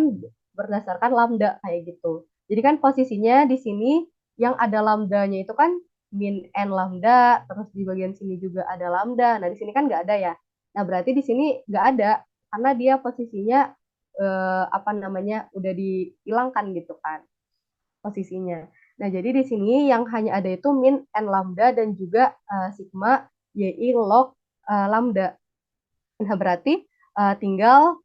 berdasarkan lambda kayak gitu. Jadi kan posisinya di sini yang ada lambdanya itu kan min n lambda, terus di bagian sini juga ada lambda. Nah, di sini kan nggak ada ya. Nah, berarti di sini nggak ada karena dia posisinya apa namanya udah dihilangkan gitu kan posisinya. Nah, jadi di sini yang hanya ada itu min n lambda dan juga sigma yi log lambda. Nah, berarti tinggal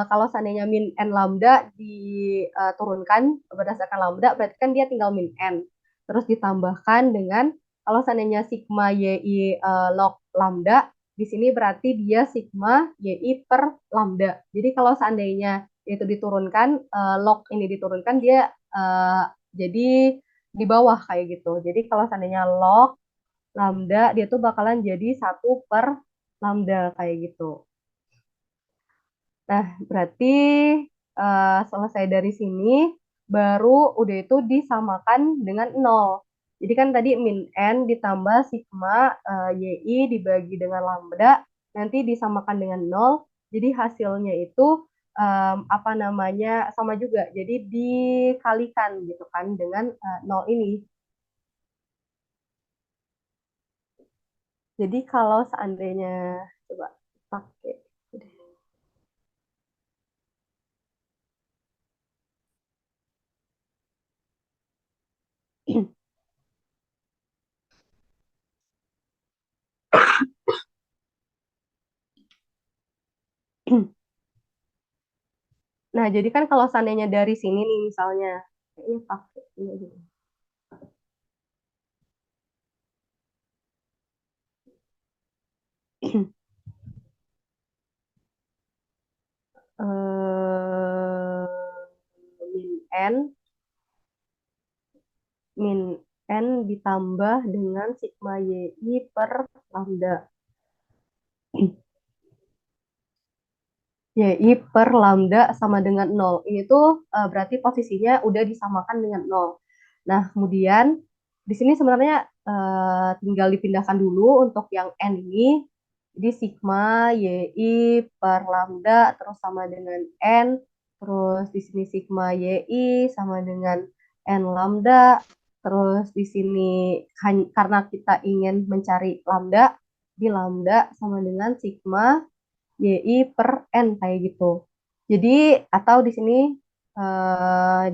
kalau seandainya min n lambda diturunkan berdasarkan lambda, berarti kan dia tinggal min n. Terus ditambahkan dengan kalau seandainya sigma yi log lambda, di sini berarti dia sigma yi per lambda. Jadi kalau seandainya itu diturunkan, log ini diturunkan, dia jadi di bawah kayak gitu. Jadi kalau seandainya log lambda, dia tuh bakalan jadi 1/lambda kayak gitu. Nah, berarti selesai dari sini, baru udah itu disamakan dengan 0. Jadi kan tadi min n ditambah sigma yi dibagi dengan lambda, nanti disamakan dengan 0. Jadi hasilnya itu apa namanya sama juga. Jadi dikalikan gitu kan dengan 0 ini. Jadi kalau seandainya coba pakai Nah, jadi kan kalau seandainya dari sini nih misalnya, kayaknya pakai ini aja deh. Min n min n ditambah dengan sigma yi per lambda. Yi per lambda sama dengan 0. Ini tuh berarti posisinya udah disamakan dengan 0. Nah, kemudian di sini sebenarnya tinggal dipindahkan dulu untuk yang n ini. Jadi sigma yi per lambda terus sama dengan n. Terus di sini sigma yi sama dengan n lambda. Terus di sini karena kita ingin mencari lambda, di lambda sama dengan sigma yi per n kayak gitu. Jadi atau di sini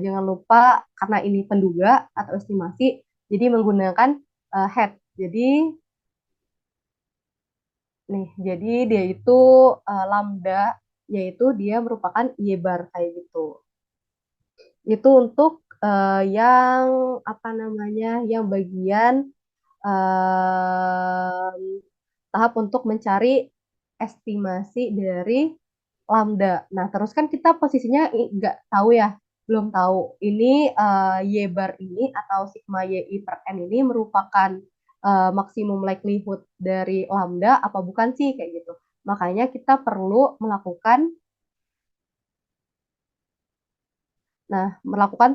jangan lupa karena ini penduga atau estimasi, jadi menggunakan head. Jadi jadi dia itu lambda, yaitu dia merupakan y bar kayak gitu. Itu untuk yang apa namanya, yang bagian tahap untuk mencari estimasi dari lambda. Nah, terus kan kita posisinya nggak tahu ya, belum tahu ini y bar ini atau sigma yi per n ini merupakan maksimum likelihood dari lambda apa bukan sih kayak gitu. Makanya kita perlu melakukan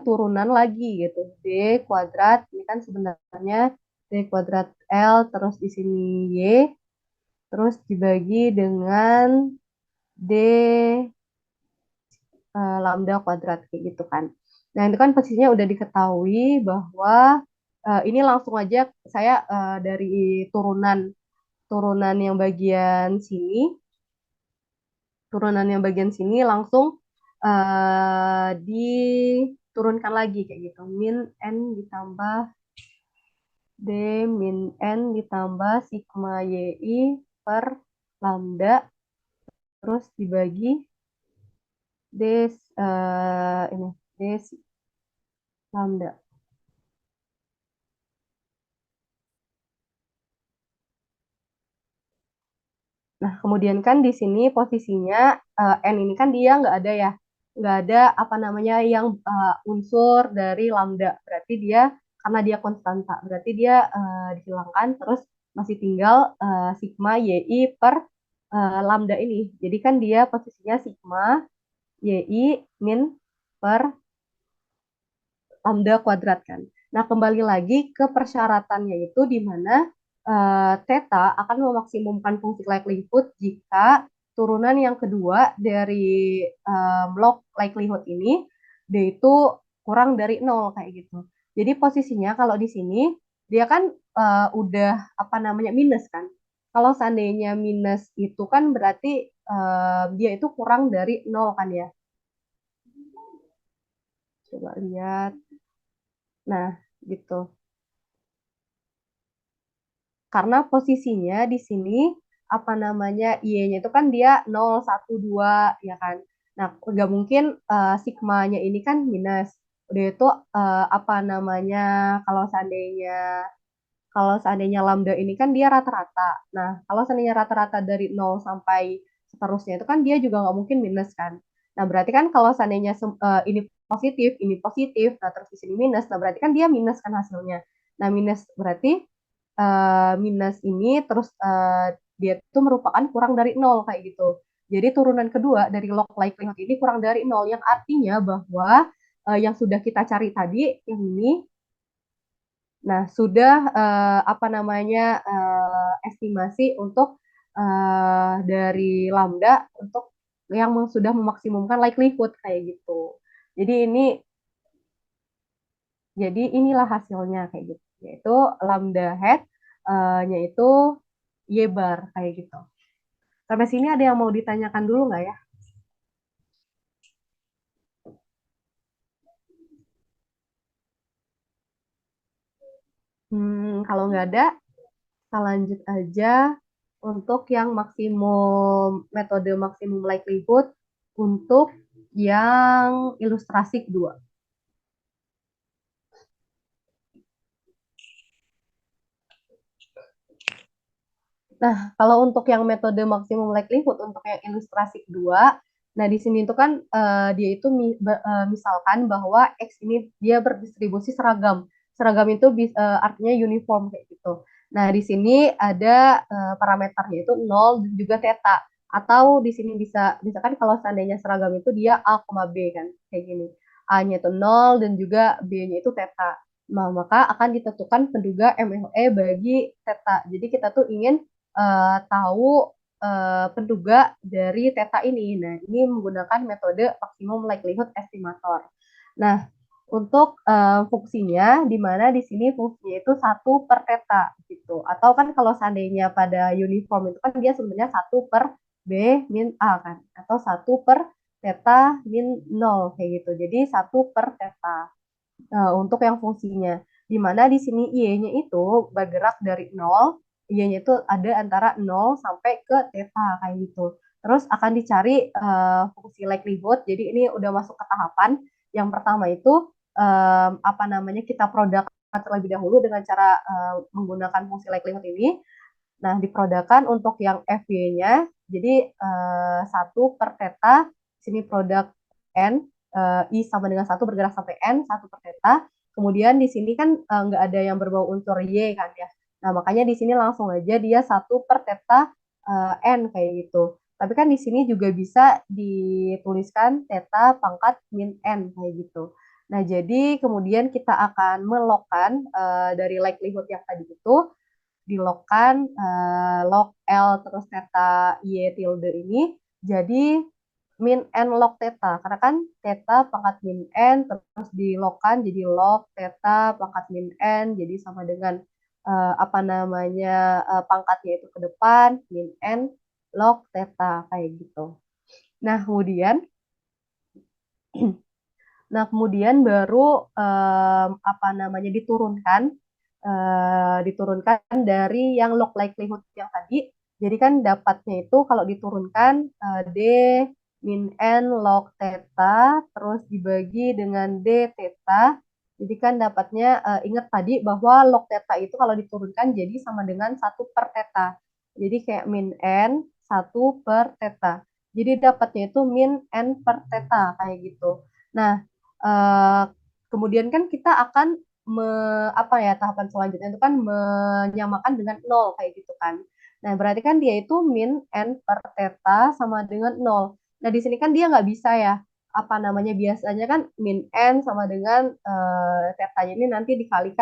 turunan lagi gitu. D kuadrat ini kan sebenarnya D kuadrat L terus di sini Y terus dibagi dengan D lambda kuadrat kayak gitu kan. Nah, itu kan posisinya udah diketahui bahwa ini langsung aja saya dari turunan turunan yang bagian sini, turunan yang bagian sini langsung diturunin diturunkan lagi kayak gitu. Min N ditambah D min N ditambah sigma YI per lambda, terus dibagi D ini D lambda. Nah, kemudian kan di sini posisinya N ini kan dia nggak ada ya. Nggak ada apa namanya yang unsur dari lambda. Berarti dia, karena dia konstanta, berarti dia dihilangkan, terus masih tinggal sigma YI per lambda ini. Jadi kan dia posisinya sigma YI min per lambda kuadrat kan. Nah, kembali lagi ke persyaratannya itu di mana theta akan memaksimumkan fungsi likelihood jika turunan yang kedua dari log likelihood ini dia itu kurang dari 0 kayak gitu. Jadi posisinya kalau di sini dia kan udah apa namanya minus kan. Kalau seandainya minus itu kan berarti dia itu kurang dari 0 kan ya. Coba lihat. Nah, gitu. Karena posisinya di sini apa namanya Y-nya itu kan dia 0, 1, 2 ya kan. Nah, nggak mungkin sigmanya ini kan minus. Udah itu apa namanya kalau seandainya lambda ini kan dia rata-rata. Nah, kalau seandainya rata-rata dari 0 sampai seterusnya itu kan dia juga nggak mungkin minus kan. Nah, berarti kan kalau seandainya ini positif, nah terus di sini minus, nah berarti kan dia minus kan hasilnya. Nah, minus berarti minus ini terus dia itu merupakan kurang dari 0 kayak gitu. Jadi turunan kedua dari log likelihood ini kurang dari 0 yang artinya bahwa yang sudah kita cari tadi yang ini, nah sudah apa namanya estimasi untuk dari lambda untuk yang sudah memaksimumkan likelihood kayak gitu. Jadi inilah hasilnya kayak gitu, yaitu lambda head yaitu Y bar kayak gitu. Sampai sini ada yang mau ditanyakan dulu nggak ya? Kalau nggak ada, kita lanjut aja untuk yang metode maksimum likelihood untuk yang ilustrasi kedua. Nah, kalau untuk yang metode maksimum likelihood untuk yang ilustrasi kedua, nah di sini itu kan dia itu misalkan bahwa X ini dia berdistribusi seragam. Seragam itu artinya uniform kayak gitu. Nah, di sini ada parameternya itu 0 dan juga theta. Atau di sini misalkan kalau seandainya seragam itu dia A, B kan, kayak gini. A-nya itu 0 dan juga B-nya itu theta. Nah, maka akan ditentukan penduga MLE bagi theta. Jadi kita tuh ingin tahu penduga dari theta ini. Nah, ini menggunakan metode maksimum likelihood estimator. Nah, untuk fungsinya, di mana di sini fungsinya itu 1 per theta gitu. Atau kan kalau seandainya pada uniform itu kan dia sebenarnya 1 per B min A kan. Atau 1 per theta min 0 kayak gitu. Jadi 1 per theta untuk yang fungsinya. Di mana di sini Y-nya itu bergerak dari 0, Y-nya itu ada antara 0 sampai ke theta kayak gitu. Terus akan dicari fungsi likelihood. Jadi ini udah masuk ke tahapan. Yang pertama itu apa namanya kita produk terlebih dahulu dengan cara menggunakan fungsi likelihood ini. Nah, diprodakan untuk yang FY-nya, jadi 1 per theta, sini produk N, I sama dengan 1 bergerak sampai N, 1 per theta. Kemudian di sini kan nggak ada yang berbau unsur Y kan ya. Nah, makanya di sini langsung aja dia 1 per theta N kayak gitu. Tapi kan di sini juga bisa dituliskan theta pangkat min N kayak gitu. Nah, jadi kemudian kita akan melogkan dari likelihood yang tadi itu, dilogkan log L terus theta Y tilde ini jadi min N log theta. Karena kan theta pangkat min N terus dilogkan jadi log theta pangkat min N. Jadi sama dengan apa namanya pangkatnya itu ke depan min N log theta kayak gitu. Nah, kemudian Nah, kemudian baru apa namanya diturunkan dari yang log likelihood yang tadi. Jadi kan dapatnya itu kalau diturunkan D min N log theta terus dibagi dengan D theta. Jadi kan dapatnya ingat tadi bahwa log theta itu kalau diturunkan jadi sama dengan 1/theta. Jadi kayak min N 1/theta. Jadi dapatnya itu min N/theta kayak gitu. Nah, eh, kemudian kan kita akan apa ya tahapan selanjutnya itu kan menyamakan dengan nol kayak gitu kan. Nah, berarti kan dia itu min N/theta sama dengan nol. Nah, di sini kan dia nggak bisa ya, apa namanya, biasanya kan min N sama dengan tetanya ini nanti dikali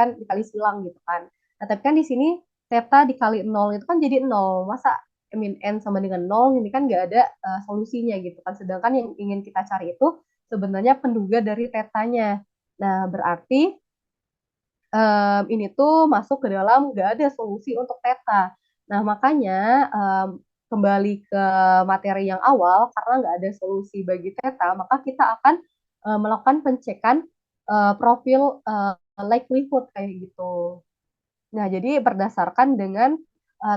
silang gitu kan. Nah, tapi kan di sini theta dikali nol itu kan jadi nol. Masa min N sama dengan nol ini kan nggak ada solusinya gitu kan. Sedangkan yang ingin kita cari itu sebenarnya penduga dari tetanya. Nah, berarti ini tuh masuk ke dalam nggak ada solusi untuk theta. Nah, makanya kembali ke materi yang awal, karena nggak ada solusi bagi theta, maka kita akan melakukan pengecekan profil likelihood kayak gitu. Nah, jadi berdasarkan dengan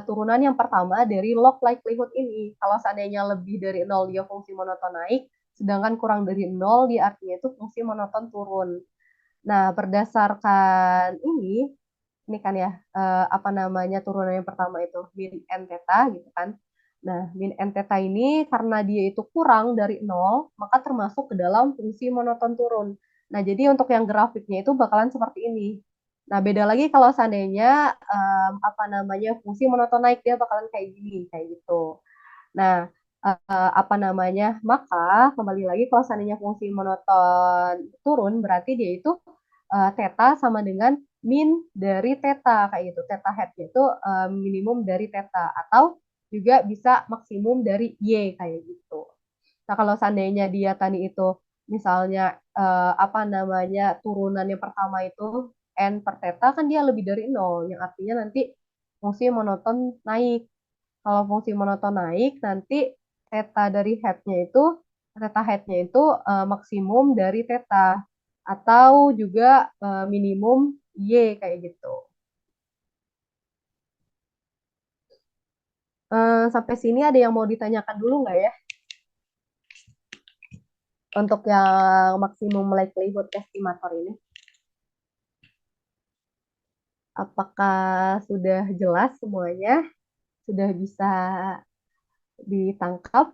turunan yang pertama dari log likelihood ini, kalau seandainya lebih dari 0 dia fungsi monoton naik, sedangkan kurang dari 0 dia artinya itu fungsi monoton turun. Nah, berdasarkan ini kan ya, apa namanya turunan yang pertama itu min n theta gitu kan. Nah, min n theta ini karena dia itu kurang dari 0, maka termasuk ke dalam fungsi monoton turun. Nah, jadi untuk yang grafiknya itu bakalan seperti ini. Nah, beda lagi kalau seandainya apa namanya fungsi monoton naik dia bakalan kayak gini, kayak gitu. Nah, apa namanya? Maka kembali lagi kalau seandainya fungsi monoton turun berarti dia itu theta sama dengan min dari theta kayak gitu. Theta head-nya itu minimum dari theta atau juga bisa maksimum dari y kayak gitu. Nah, kalau seandainya dia tadi itu misalnya apa namanya turunan yang pertama itu n/theta kan dia lebih dari 0 yang artinya nanti fungsi monoton naik. Kalau fungsi monoton naik, nanti theta dari head-nya itu, theta head-nya itu maksimum dari theta. Atau juga minimum Y kayak gitu. Sampai sini ada yang mau ditanyakan dulu nggak ya? Untuk yang maksimum likelihood estimator ini. Apakah sudah jelas semuanya? Sudah bisa ditangkap?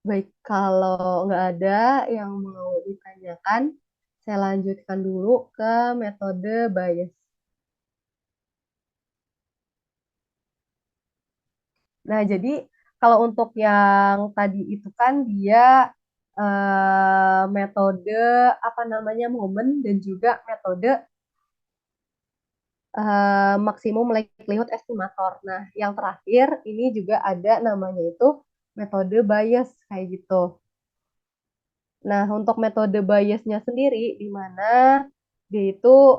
Baik, kalau nggak ada yang mau ditanyakan, saya lanjutkan dulu ke metode bias. Nah, jadi kalau untuk yang tadi itu kan dia metode apa namanya momen dan juga metode maksimum likelihood estimator. Nah, yang terakhir ini juga ada namanya itu metode bias kayak gitu. Nah, untuk metode biasnya sendiri, di mana dia itu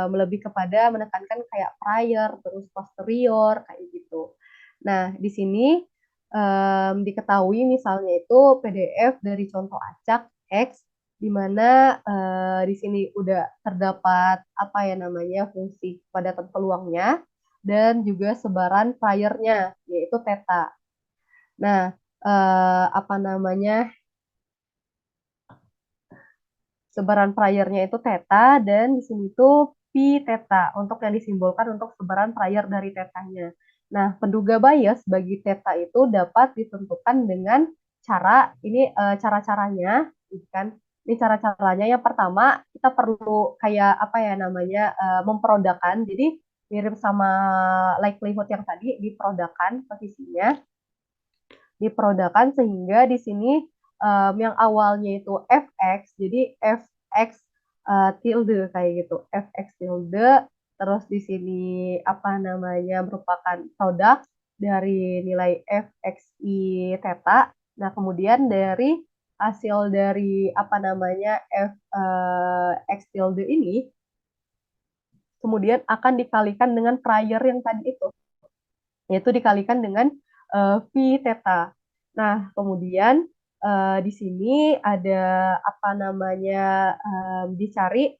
lebih kepada menekankan kayak prior, terus posterior, kayak gitu. Nah, di sini diketahui misalnya itu PDF dari contoh acak X, di mana di sini udah terdapat apa ya namanya fungsi kepadatan peluangnya, dan juga sebaran priornya, yaitu theta. Nah, apa namanya sebaran priornya itu theta dan di sini tuh pi theta untuk yang disimbolkan untuk sebaran prior dari tetanya. Nah, penduga bias bagi theta itu dapat ditentukan dengan cara-caranya, kan? Ini cara-caranya yang pertama kita perlu kayak apa ya namanya memperodakan. Jadi mirip sama likelihood yang tadi diperodakan posisinya, diperodakan sehingga di sini yang awalnya itu fx jadi fx tilde kayak gitu fx tilde terus di sini apa namanya merupakan produk dari nilai fxi theta. Nah, kemudian dari hasil dari apa namanya x tilde ini kemudian akan dikalikan dengan prior yang tadi itu. yaitu dikalikan dengan phi theta. Nah, kemudian di sini ada apa namanya dicari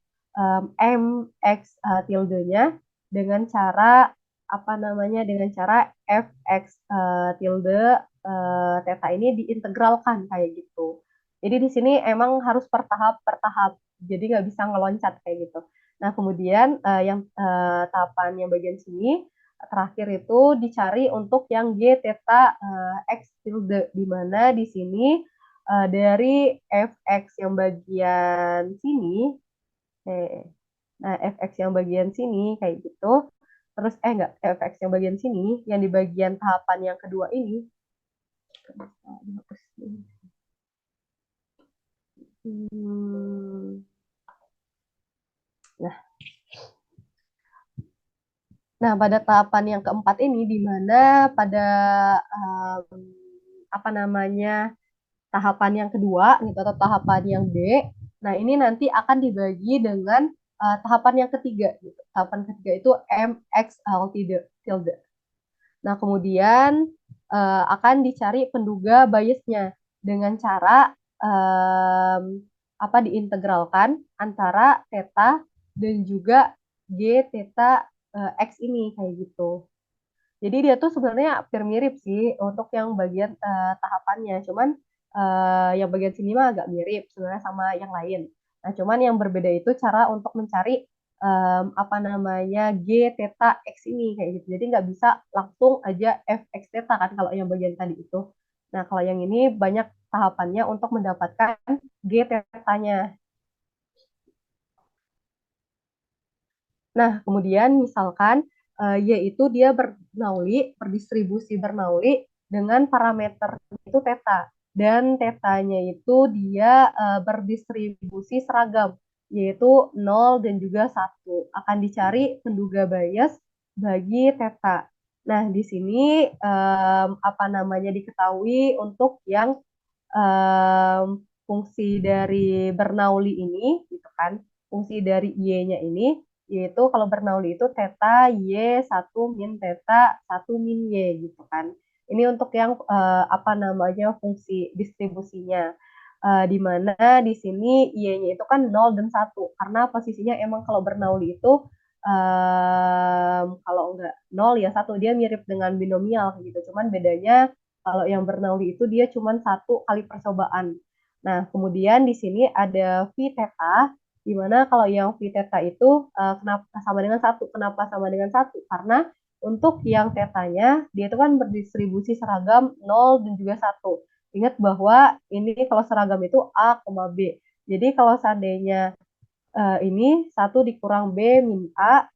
mx tilde-nya dengan cara apa namanya dengan cara fx tilde theta ini diintegralkan kayak gitu. Jadi di sini emang harus per tahap, jadi nggak bisa ngeloncat kayak gitu. Nah, kemudian yang tahapan yang bagian sini terakhir itu dicari untuk yang G theta X tilde, di mana di sini dari fx yang bagian sini, nah fx yang bagian sini kayak gitu, terus enggak, fx yang bagian sini, yang di bagian tahapan yang kedua ini, nah, nah pada tahapan yang keempat ini, di mana pada apa namanya tahapan yang kedua gitu atau tahapan yang B. Nah, ini nanti akan dibagi dengan tahapan yang ketiga gitu. Tahapan ketiga itu MXL tilde. Nah, kemudian akan dicari penduga biasnya dengan cara apa diintegralkan antara theta dan juga G theta X ini kayak gitu. Jadi dia tuh sebenarnya hampir mirip sih untuk yang bagian tahapannya. Cuman yang bagian sini mah agak mirip sebenarnya sama yang lain. Nah, cuman yang berbeda itu cara untuk mencari apa namanya G theta X ini kayak gitu. Jadi nggak bisa langsung aja Fx theta kan kalau yang bagian tadi itu. Nah, kalau yang ini banyak tahapannya untuk mendapatkan G theta-nya. Nah, kemudian misalkan yaitu dia berdistribusi Bernoulli dengan parameter itu theta. Dan tetanya itu dia berdistribusi seragam, yaitu 0 dan juga 1. Akan dicari penduga bias bagi theta. Nah, di sini apa namanya diketahui untuk yang fungsi dari Bernoulli ini, gitu kan, fungsi dari Y-nya ini, yaitu kalau Bernoulli itu theta Y 1 min theta 1 min Y gitu kan. Ini untuk yang apa namanya fungsi distribusinya. Di mana di sini Y-nya itu kan 0 dan 1. Karena posisinya emang kalau Bernoulli itu kalau enggak 0 ya 1, dia mirip dengan binomial gitu. Cuman bedanya kalau yang Bernoulli itu dia cuma 1 kali percobaan. Nah, kemudian di sini ada phi theta, di mana kalau yang phi theta itu kenapa sama dengan 1? Kenapa sama dengan 1? Karena untuk yang tetanya, dia itu kan berdistribusi seragam 0 dan juga 1. Ingat bahwa ini kalau seragam itu A, B. Jadi kalau seandainya ini 1 dikurang B min A,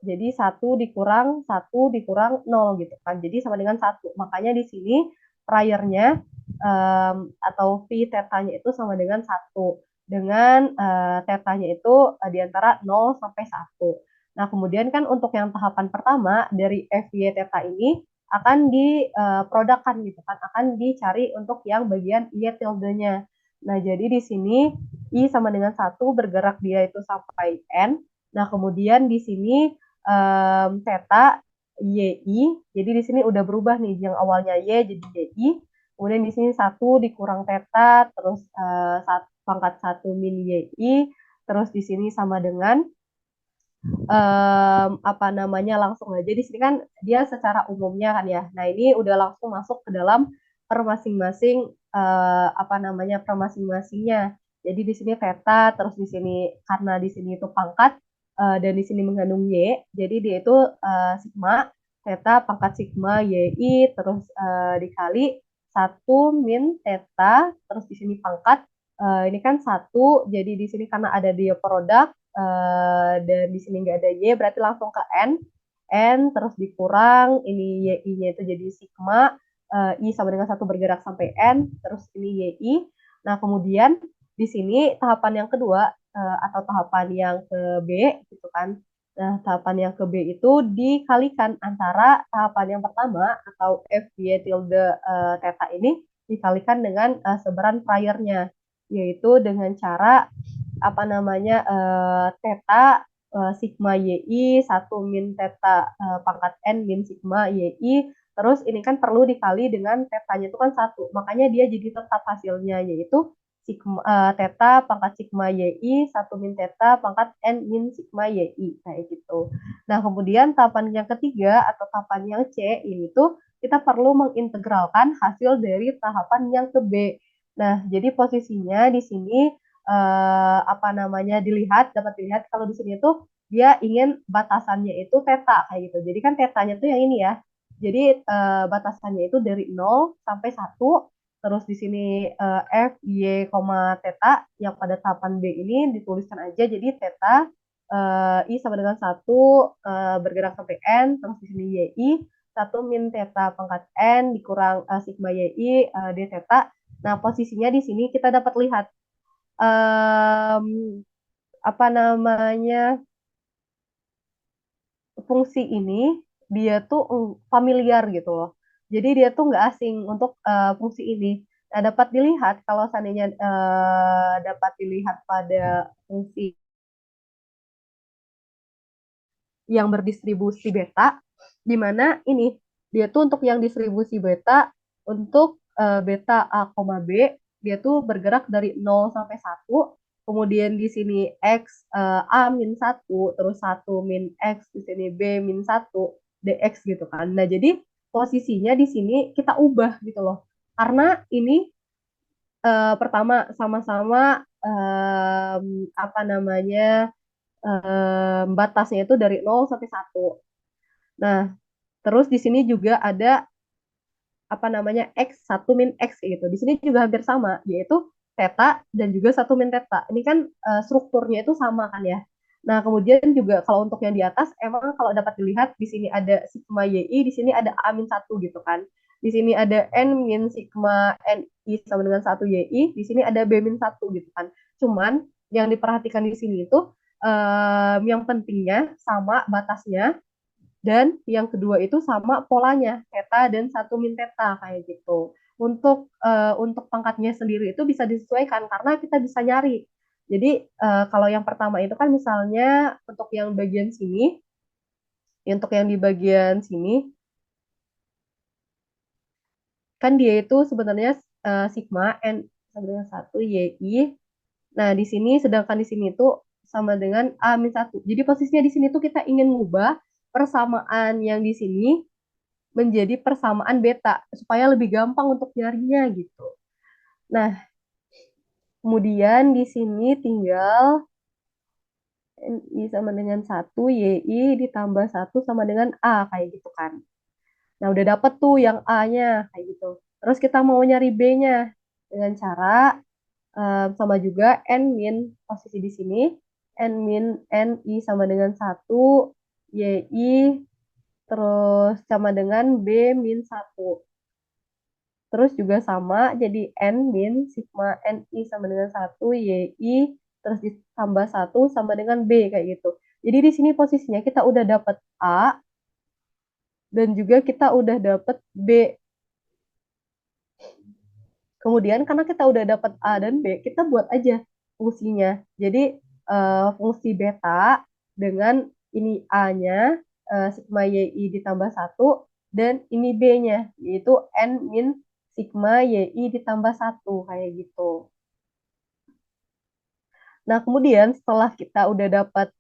jadi 1 dikurang 0 gitu kan. Jadi sama dengan 1. Makanya di sini priornya atau phi tetanya itu sama dengan 1. Dengan tetanya itu di antara 0 sampai 1. Nah, kemudian kan untuk yang tahapan pertama dari FY theta ini akan diprodukkan gitu kan. Akan dicari untuk yang bagian Y tilde-nya. Nah, jadi di sini I sama dengan 1 bergerak dia itu sampai N. Nah, kemudian di sini theta YI. Jadi di sini udah berubah nih, yang awalnya Y jadi YI. Kemudian di sini 1 dikurang theta, terus pangkat 1 min YI, terus di sini sama dengan apa namanya langsung aja di sini kan dia secara umumnya kan ya. Nah, ini udah langsung masuk ke dalam per masing-masing apa namanya per masing-masingnya. Jadi di sini theta, terus di sini karena di sini itu pangkat dan di sini mengandung Y, jadi dia itu sigma theta pangkat sigma YI, terus dikali 1 min theta, terus di sini pangkat ini kan 1, jadi di sini karena ada dia produk dan di sini nggak ada Y, berarti langsung ke N terus dikurang, ini YI-nya itu jadi sigma, I sama dengan 1 bergerak sampai N, terus ini YI. Nah, kemudian di sini tahapan yang kedua atau tahapan yang ke B gitu kan. Nah, tahapan yang ke B itu dikalikan antara tahapan yang pertama atau FY tilde theta ini dikalikan dengan sebaran priornya, yaitu dengan cara apa namanya theta sigma YI 1 min theta pangkat N min sigma YI. Terus ini kan perlu dikali dengan tetanya itu kan 1. Makanya dia jadi tetap hasilnya, yaitu sigma, theta pangkat sigma YI 1 min theta pangkat N min sigma YI. Kayak gitu. Nah, kemudian tahapan yang ketiga atau tahapan yang C ini tuh kita perlu mengintegralkan hasil dari tahapan yang ke B. Nah, jadi posisinya di sini dapat dilihat kalau di sini tuh dia ingin batasannya itu theta kayak gitu. Jadi kan tetanya tuh yang ini ya. Jadi batasannya itu dari 0 sampai 1. Terus di sini F, Y, theta yang pada tahapan B ini dituliskan aja jadi theta I sama dengan 1 bergerak sampai N, terus di sini YI 1 min theta pangkat N dikurang sigma YI D theta. Nah, posisinya di sini kita dapat lihat um, apa namanya fungsi ini dia tuh familiar gitu loh. Jadi dia tuh nggak asing untuk fungsi ini. Nah, dapat dilihat kalau seandainya dapat dilihat pada fungsi yang berdistribusi beta, di mana ini dia tuh untuk yang distribusi beta untuk beta A, B, dia tuh bergerak dari 0 sampai 1. Kemudian di sini X A min 1, terus 1 min X, di sini B min 1, DX gitu kan. Nah, jadi posisinya di sini kita ubah gitu loh. Karena ini pertama sama-sama apa namanya batasnya itu dari 0 sampai 1. Nah, terus di sini juga ada apa namanya X 1 min X gitu. Di sini juga hampir sama, yaitu theta dan juga 1 min theta. Ini kan strukturnya itu sama kan ya. Nah, kemudian juga kalau untuk yang di atas, emang kalau dapat dilihat di sini ada sigma YI, di sini ada A min 1 gitu kan. Di sini ada N min sigma NI sama dengan 1 YI, di sini ada B min 1 gitu kan. Cuman yang diperhatikan di sini itu yang pentingnya sama batasnya, dan yang kedua itu sama polanya, theta dan 1 min theta kayak gitu. Untuk pangkatnya sendiri itu bisa disesuaikan karena kita bisa nyari. Jadi kalau yang pertama itu kan misalnya untuk yang bagian sini, untuk yang di bagian sini kan dia itu sebenarnya sigma N sama dengan 1 YI. Nah, di sini sedangkan di sini itu sama dengan A min 1. Jadi posisinya di sini tuh kita ingin mengubah persamaan yang di sini menjadi persamaan beta supaya lebih gampang untuk nyarinya gitu. Nah, kemudian di sini tinggal NI sama dengan 1, YI ditambah 1 sama dengan A kayak gitu kan. Nah, udah dapet tuh yang A-nya kayak gitu. Terus kita mau nyari B-nya dengan cara sama juga N min posisi di sini N min NI sama dengan 1, YI terus sama dengan B min 1. Terus juga sama, jadi N min sigma NI sama dengan 1, YI, terus ditambah 1 sama dengan B, kayak gitu. Jadi di sini posisinya kita udah dapat A, dan juga kita udah dapat B. Kemudian karena kita udah dapat A dan B, kita buat aja fungsinya. Jadi fungsi beta dengan ini A-nya, sigma YI ditambah 1, dan ini B-nya, yaitu N min sigma YI ditambah 1, kayak gitu. Nah, kemudian setelah kita udah dapat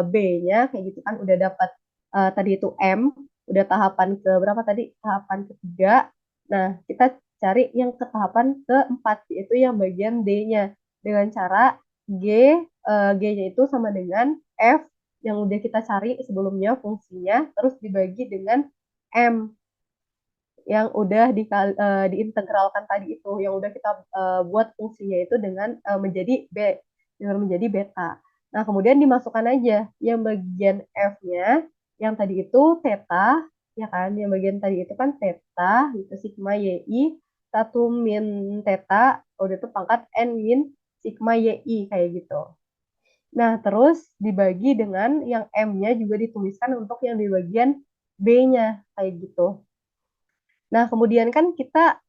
B-nya, kayak gitu kan, udah dapat tadi itu M, udah tahapan ke berapa tadi? Tahapan ketiga. Nah, kita cari yang ke tahapan keempat, yaitu yang bagian D-nya. Dengan cara G-nya itu sama dengan F, yang udah kita cari sebelumnya fungsinya, terus dibagi dengan M, yang udah diintegralkan tadi itu, yang udah kita buat fungsinya itu dengan menjadi B, dengan menjadi beta. Nah, kemudian dimasukkan aja yang bagian F-nya, yang tadi itu theta, ya kan, yang bagian tadi itu kan theta, gitu, sigma YI, 1 min theta, udah itu pangkat N min sigma YI, kayak gitu. Nah, terus dibagi dengan yang M-nya juga dituliskan untuk yang di bagian B-nya, kayak gitu. Nah, kemudian kan kita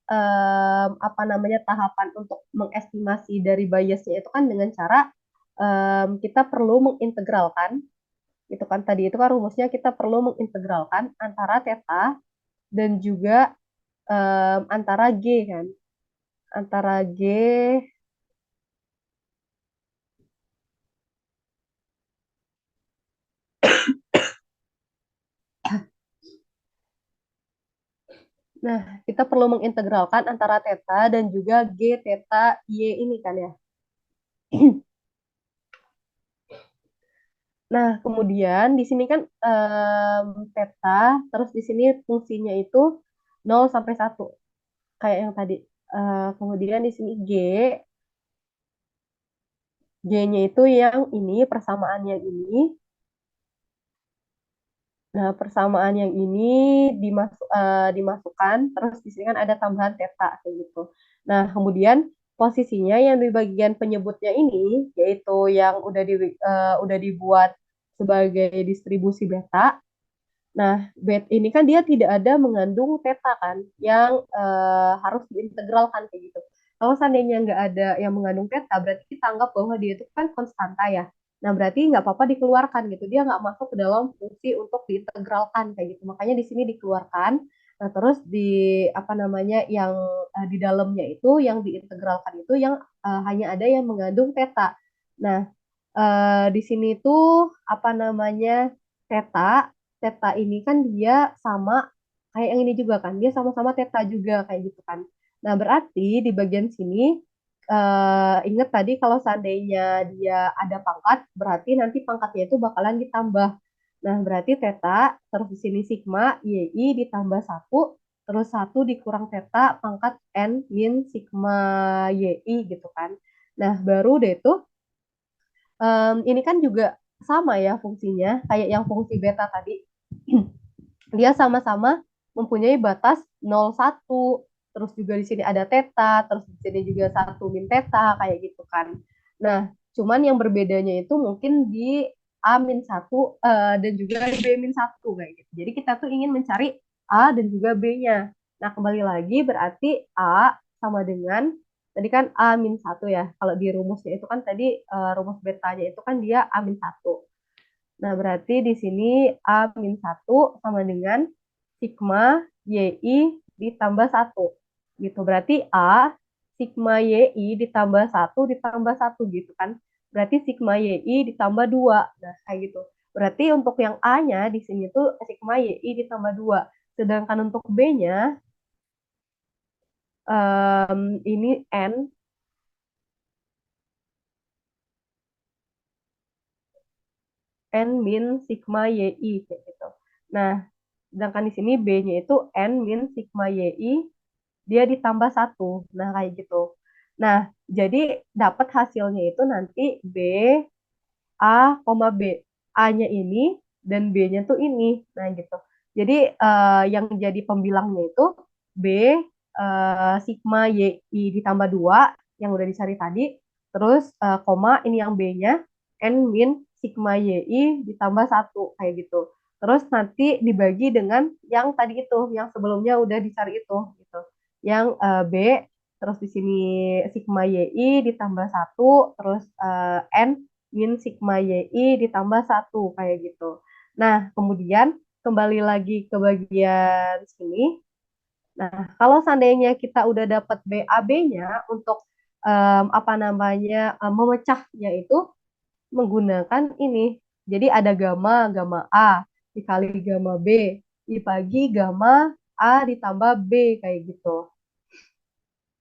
apa namanya tahapan untuk mengestimasi dari biasnya itu kan dengan cara kita perlu mengintegralkan, gitu kan. Tadi itu kan rumusnya kita perlu mengintegralkan antara theta dan juga antara G kan. Antara G, nah kita perlu mengintegralkan antara theta dan juga G theta Y ini kan ya. Nah, kemudian di sini kan theta, terus di sini fungsinya itu 0 sampai 1 kayak yang tadi. Kemudian di sini G-nya itu yang ini, persamaan yang ini. Nah, persamaan yang ini dimasukkan, terus di sini kan ada tambahan theta kayak gitu. Nah, kemudian posisinya yang di bagian penyebutnya ini, yaitu yang udah dibuat sebagai distribusi beta. Nah, bed ini kan dia tidak ada mengandung theta kan, yang harus diintegralkan kayak gitu. Kalau seandainya nggak ada yang mengandung theta, berarti kita anggap bahwa dia itu kan konstanta ya. Nah, berarti nggak apa-apa dikeluarkan gitu. Dia nggak masuk ke dalam fungsi untuk diintegralkan kayak gitu. Makanya di sini dikeluarkan. Nah, terus di apa namanya yang di dalamnya itu yang diintegralkan itu yang hanya ada yang mengandung theta. Nah, di sini tuh apa namanya theta theta ini kan dia sama kayak yang ini juga kan. Dia sama-sama theta juga kayak gitu kan. Nah, berarti di bagian sini ingat tadi kalau seandainya dia ada pangkat, berarti nanti pangkatnya itu bakalan ditambah. Nah, berarti theta, terus di sini sigma, YI ditambah satu, terus satu dikurang theta, pangkat N min sigma YI gitu kan. Nah, baru deh tuh, ini kan juga sama ya fungsinya, kayak yang fungsi beta tadi. Dia sama-sama mempunyai batas 0, 1. Terus juga di sini ada theta, terus di sini juga 1 min theta, kayak gitu kan. Nah, cuman yang berbedanya itu mungkin di A-1 dan juga di B-1 kayak gitu. Jadi kita tuh ingin mencari A dan juga B-nya. Nah, kembali lagi berarti A sama dengan, tadi kan A-1 ya. Kalau di rumusnya itu kan tadi rumus betanya itu kan dia A-1. Nah, berarti di sini A-1 sama dengan sigma YI ditambah 1. Gitu. Berarti A sigma YI ditambah 1 ditambah 1 gitu kan. Berarti sigma YI ditambah 2. Nah, kayak gitu. Berarti untuk yang A-nya di sini tuh sigma YI ditambah 2. Sedangkan untuk B-nya ini N min sigma YI kayak gitu. Nah, sedangkan di sini B-nya itu N min sigma YI dia ditambah 1. Nah, kayak gitu. Nah, jadi dapat hasilnya itu nanti B, A, B. A-nya ini dan B-nya tuh ini. Nah, gitu. Jadi yang jadi pembilangnya itu B sigma YI ditambah 2 yang udah dicari tadi. Terus koma ini yang B-nya N min sigma YI ditambah 1 kayak gitu. Terus nanti dibagi dengan yang tadi itu, yang sebelumnya udah dicari itu gitu. Yang B terus di sini sigma YI ditambah 1 terus N min sigma YI ditambah 1 kayak gitu. Nah, kemudian kembali lagi ke bagian sini. Nah, kalau seandainya kita udah dapat BAB-nya untuk apa namanya memecahnya itu menggunakan ini. Jadi ada gamma A dikali gamma B dibagi gamma A ditambah B kayak gitu.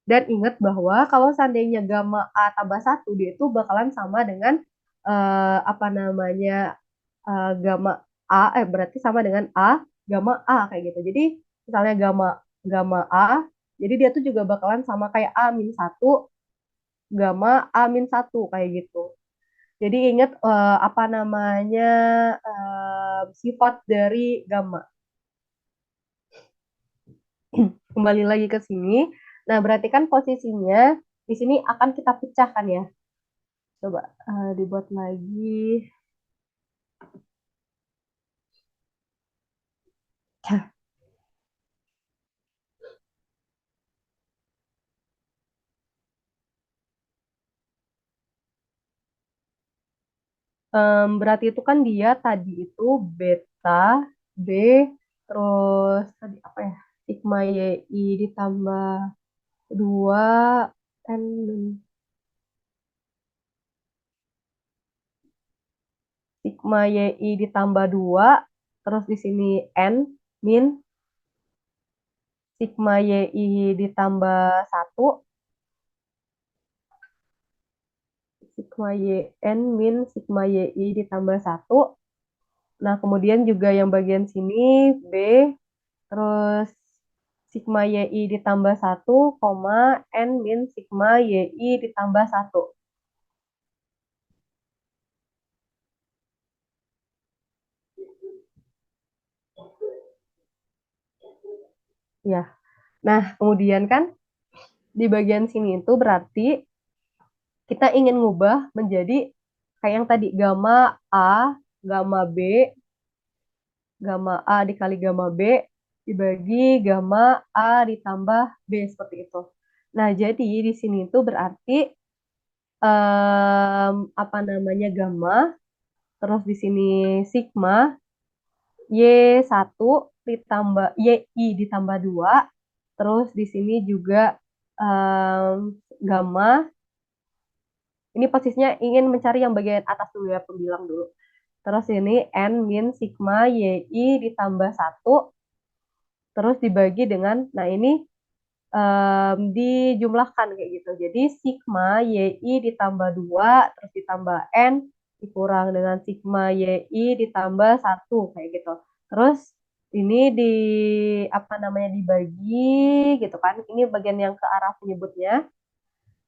Dan ingat bahwa kalau seandainya gamma A tambah 1, dia itu bakalan sama dengan apa namanya gamma A, berarti sama dengan A, gamma A kayak gitu. Jadi misalnya gamma gamma A, jadi dia tuh juga bakalan sama kayak A-1, gamma A-1 kayak gitu. Jadi ingat apa namanya sifat dari gamma. Kembali lagi ke sini. Nah, berarti kan posisinya di sini akan kita pecahkan ya. Coba dibuat lagi. Berarti itu kan dia tadi itu beta B terus tadi apa ya? Sigma YI ditambah 2 N sigma YI ditambah 2 terus di sini N min sigma YI ditambah 1 sigma YN min sigma YI ditambah 1. Nah, kemudian juga yang bagian sini B terus sigma YI ditambah 1, N min sigma YI ditambah 1. Ya. Nah, kemudian kan di bagian sini itu berarti kita ingin ngubah menjadi kayak yang tadi gamma B, gamma A dikali gamma B dibagi gamma A ditambah B seperti itu. Nah, jadi di sini itu berarti apa namanya gamma, terus di sini sigma Y1 ditambah YI ditambah 2, terus di sini juga gamma. Ini posisinya ingin mencari yang bagian atas dulu ya, pembilang dulu. Terus ini N min sigma YI ditambah 1, terus dibagi dengan, nah ini dijumlahkan kayak gitu. Jadi sigma YI ditambah 2, terus ditambah N, dikurang dengan sigma YI ditambah 1, kayak gitu. Terus ini di, apa namanya, dibagi gitu kan. Ini bagian yang ke arah penyebutnya.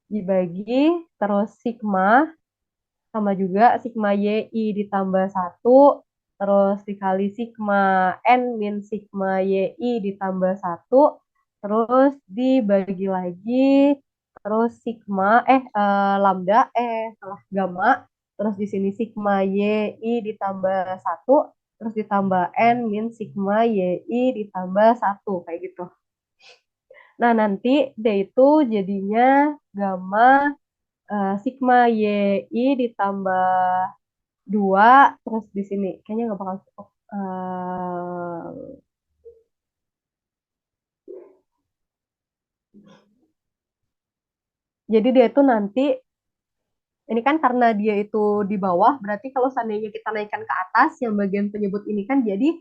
Dibagi, terus sigma sama juga sigma YI ditambah 1 terus dikali sigma N min sigma YI ditambah 1 terus dibagi lagi, terus lambda salah gamma, terus di sini sigma YI ditambah 1 terus ditambah N min sigma YI ditambah 1 kayak gitu. Nah, nanti D itu jadinya gamma sigma YI ditambah 2 terus di sini kayaknya nggak bakal cukup. Jadi dia itu nanti ini kan karena dia itu di bawah, berarti kalau seandainya kita naikkan ke atas yang bagian penyebut ini kan jadi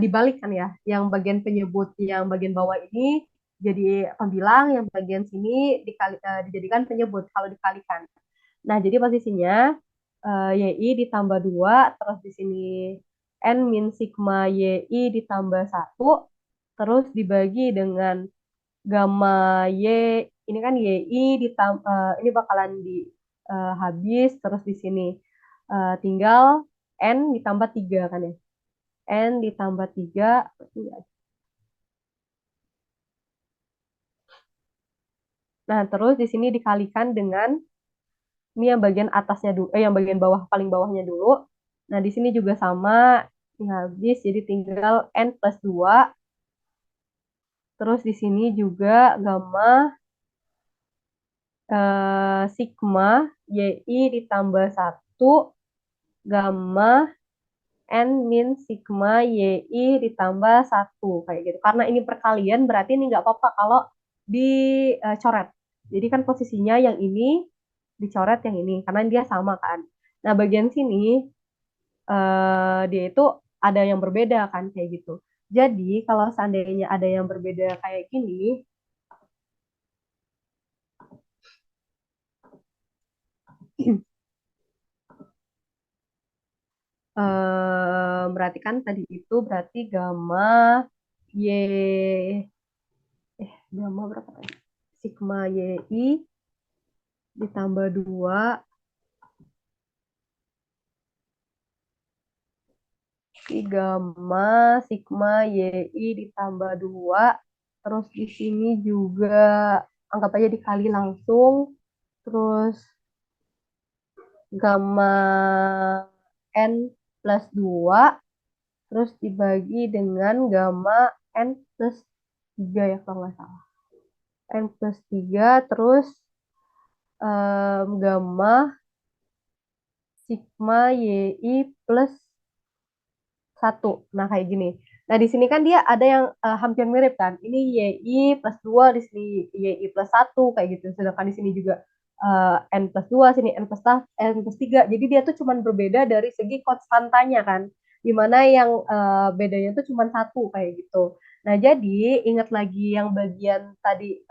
dibalik kan ya, yang bagian penyebut yang bagian bawah ini jadi pembilang, yang bagian sini dijadikan penyebut kalau dikalikan. Nah, jadi posisinya YI ditambah 2 terus di sini N min sigma YI ditambah 1, terus dibagi dengan gamma Y, ini kan YI ini bakalan di habis, terus di sini tinggal N ditambah 3 kan ya. N ditambah 3, nah terus di sini dikalikan dengan ini yang bagian atasnya dulu, yang bagian bawah, paling bawahnya dulu. Nah, di sini juga sama, ini habis, jadi tinggal N plus 2. Terus di sini juga gamma sigma YI ditambah 1, gamma N min sigma YI ditambah 1. Kayak gitu. Karena ini perkalian, berarti ini nggak apa-apa kalau dicoret. Jadi kan posisinya yang ini dicoret yang ini, karena dia sama kan. Nah, bagian sini dia itu ada yang berbeda kan kayak gitu. Jadi kalau seandainya ada yang berbeda kayak gini, berarti kan tadi itu berarti gamma y gamma berapa ya? Sigma YI ditambah 2 gamma sigma YI ditambah 2 terus di sini juga anggap aja dikali langsung, terus gamma N plus 2 terus dibagi dengan gamma N plus 3 ya kalau nggak salah. N plus 3 terus gamma sigma YI plus 1. Nah, kayak gini. Nah, di sini kan dia ada yang hampir mirip kan. Ini YI plus 2, di sini YI plus 1, kayak gitu. Sedangkan di sini juga N plus 2, sini N plus 3. Jadi dia tuh cuman berbeda dari segi konstantanya kan. Dimana yang bedanya tuh cuman 1, kayak gitu. Nah, jadi ingat lagi yang bagian tadi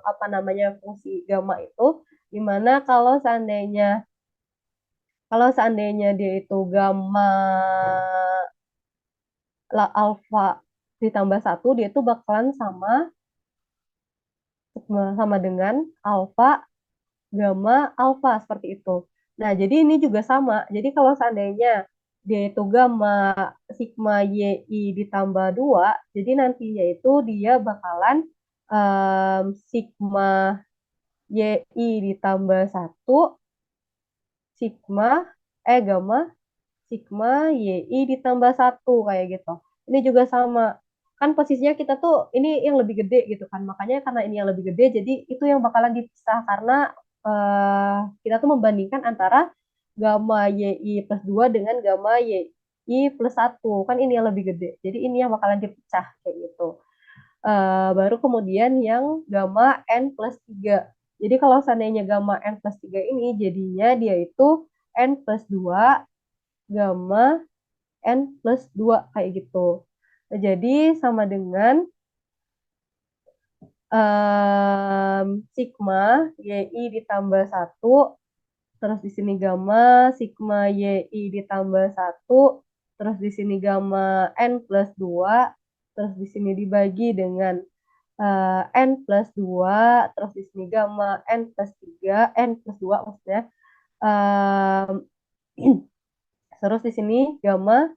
apa namanya fungsi gamma itu, dimana kalau seandainya dia itu gamma alfa ditambah 1, dia itu bakalan sama dengan alfa gamma alfa seperti itu. Nah, jadi ini juga sama. Jadi kalau seandainya dia itu gamma sigma YI ditambah 2, jadi nantinya itu dia bakalan sigma YI ditambah 1 sigma gamma sigma YI ditambah 1 kayak gitu. Ini juga sama. Kan posisinya kita tuh ini yang lebih gede gitu kan. Makanya karena ini yang lebih gede jadi itu yang bakalan dipisah karena kita tuh membandingkan antara gamma YI plus 2 dengan gamma YI plus 1. Kan ini yang lebih gede. Jadi ini yang bakalan dipecah kayak gitu. Baru kemudian yang gamma N plus 3. Jadi kalau seandainya gamma N plus 3 ini jadinya dia itu N plus 2 gamma N plus 2 kayak gitu. Nah, jadi sama dengan sigma YI ditambah 1, terus di sini gamma sigma YI ditambah 1, terus di sini gamma N plus 2, terus di sini dibagi dengan N plus 2, terus di sini gamma N plus 3, N plus 2 maksudnya. Um, terus di sini gamma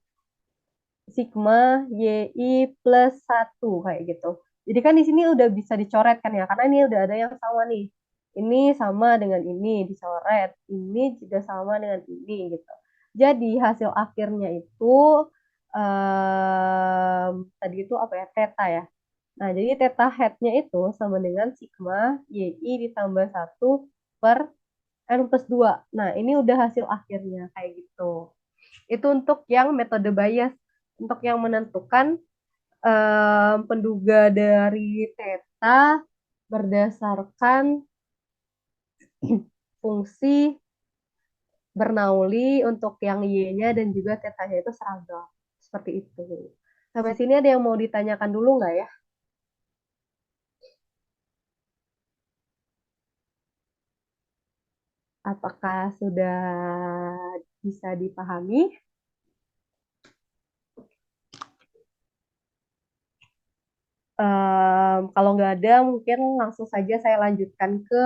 sigma YI plus 1 kayak gitu. Jadi kan di sini udah bisa dicoret kan ya, karena ini udah ada yang sama nih. Ini sama dengan ini, dicoret. Ini juga sama dengan ini gitu. Jadi hasil akhirnya itu tadi itu apa ya, theta ya. Nah, jadi theta headnya itu sama dengan sigma YI ditambah 1 per N plus 2. Nah, ini udah hasil akhirnya kayak gitu. Itu untuk yang metode bias. Untuk yang menentukan penduga dari theta berdasarkan fungsi Bernoulli untuk yang y-nya dan juga theta-nya itu seragam. Seperti itu. Sampai sini ada yang mau ditanyakan dulu nggak ya? Apakah sudah bisa dipahami? Kalau nggak ada, mungkin langsung saja saya lanjutkan ke.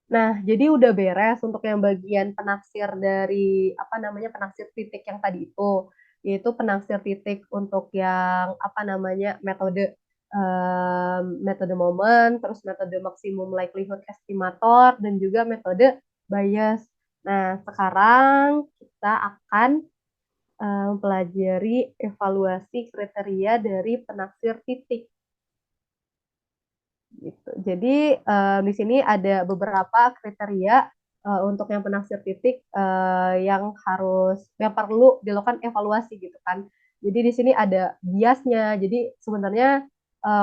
Nah, jadi udah beres untuk yang bagian penaksir dari apa namanya penaksir titik yang tadi itu, yaitu penaksir titik untuk yang apa namanya metode momen, terus metode maksimum likelihood estimator dan juga metode bias. Nah, sekarang kita akan mempelajari evaluasi kriteria dari penaksir titik. Gitu. Jadi di sini ada beberapa kriteria untuk yang penaksir titik yang perlu dilakukan evaluasi gitu kan. Jadi di sini ada biasnya. Jadi sebenarnya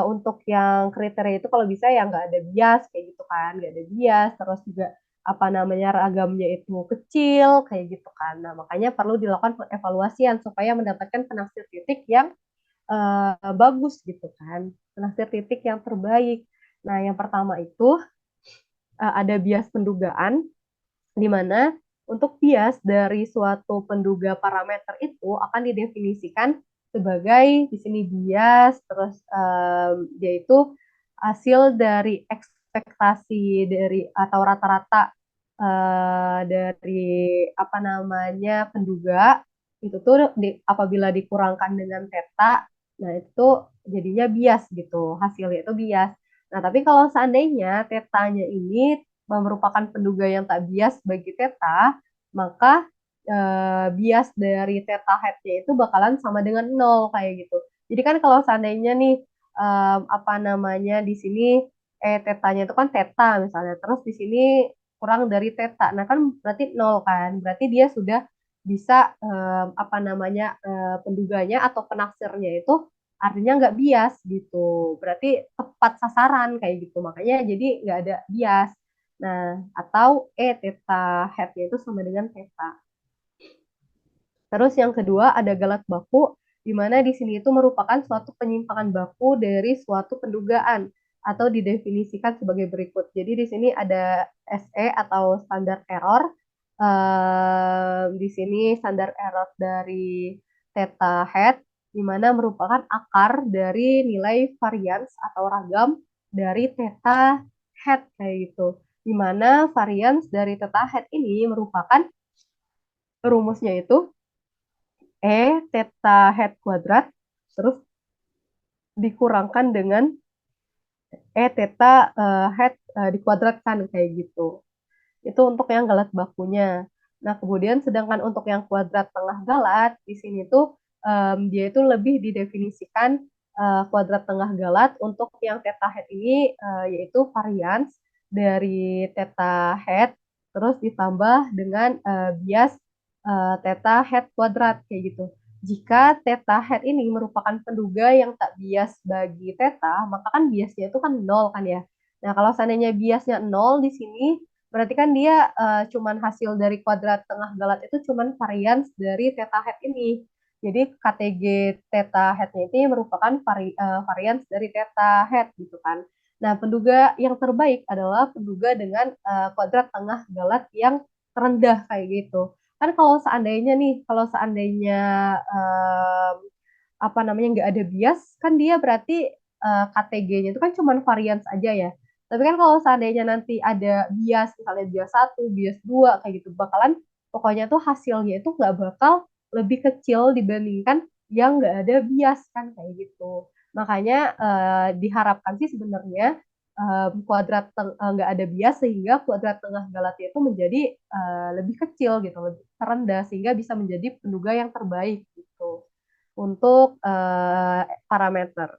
untuk yang kriteria itu kalau bisa ya nggak ada bias kayak gitu kan, nggak ada bias. Terus juga apa namanya ragamnya itu kecil kayak gitu kan. Nah makanya perlu dilakukan evaluasian supaya mendapatkan penaksir titik yang bagus gitu kan, penaksir titik yang terbaik. Nah, yang pertama itu ada bias pendugaan, di mana untuk bias dari suatu penduga parameter itu akan didefinisikan sebagai di sini bias, terus dia itu hasil dari ekspektasi dari atau rata-rata dari apa namanya penduga itu tuh apabila dikurangkan dengan theta, nah itu jadinya bias gitu, hasilnya itu bias. Nah, tapi kalau seandainya tetanya ini merupakan penduga yang tak bias bagi theta, maka bias dari theta headnya itu bakalan sama dengan 0 kayak gitu. Jadi kan kalau seandainya nih apa namanya di sini tetanya itu kan theta misalnya, terus di sini kurang dari theta. Nah kan berarti 0 kan. Berarti dia sudah bisa penduganya atau penaksirnya itu artinya nggak bias gitu. Berarti tepat sasaran kayak gitu. Makanya jadi nggak ada bias. Nah, atau theta headnya itu sama dengan theta. Terus yang kedua ada galat baku, di mana di sini itu merupakan suatu penyimpangan baku dari suatu pendugaan atau didefinisikan sebagai berikut. Jadi di sini ada SE atau standar error. Di sini standar error dari theta head, di mana merupakan akar dari nilai varians atau ragam dari theta head kayak gitu. Di mana varians dari theta head ini merupakan rumusnya itu theta head kuadrat terus dikurangkan dengan theta head dikuadratkan kayak gitu. Itu untuk yang galat bakunya. Nah, kemudian sedangkan untuk yang kuadrat tengah galat di sini tuh dia itu lebih didefinisikan kuadrat tengah galat untuk yang theta head ini yaitu varians dari theta head terus ditambah dengan bias theta head kuadrat kayak gitu. Jika theta head ini merupakan penduga yang tak bias bagi theta, maka kan biasnya itu kan nol kan ya. Nah, kalau seandainya biasnya nol di sini, berarti kan dia cuman hasil dari kuadrat tengah galat itu cuman varians dari theta head ini. Jadi KTG theta head-nya ini merupakan varians dari theta head gitu kan. Nah, penduga yang terbaik adalah penduga dengan kuadrat tengah galat yang terendah kayak gitu. Kan kalau seandainya um, nggak ada bias, kan dia berarti KTG-nya itu kan cuma varians aja ya. Tapi kan kalau seandainya nanti ada bias, misalnya bias satu, bias dua kayak gitu, bakalan pokoknya tuh hasilnya itu nggak bakal lebih kecil dibandingkan yang nggak ada bias kan kayak gitu. Makanya diharapkan sih sebenarnya nggak ada bias sehingga kuadrat tengah galatnya itu menjadi lebih kecil gitu, lebih terendah sehingga bisa menjadi penduga yang terbaik gitu untuk parameter.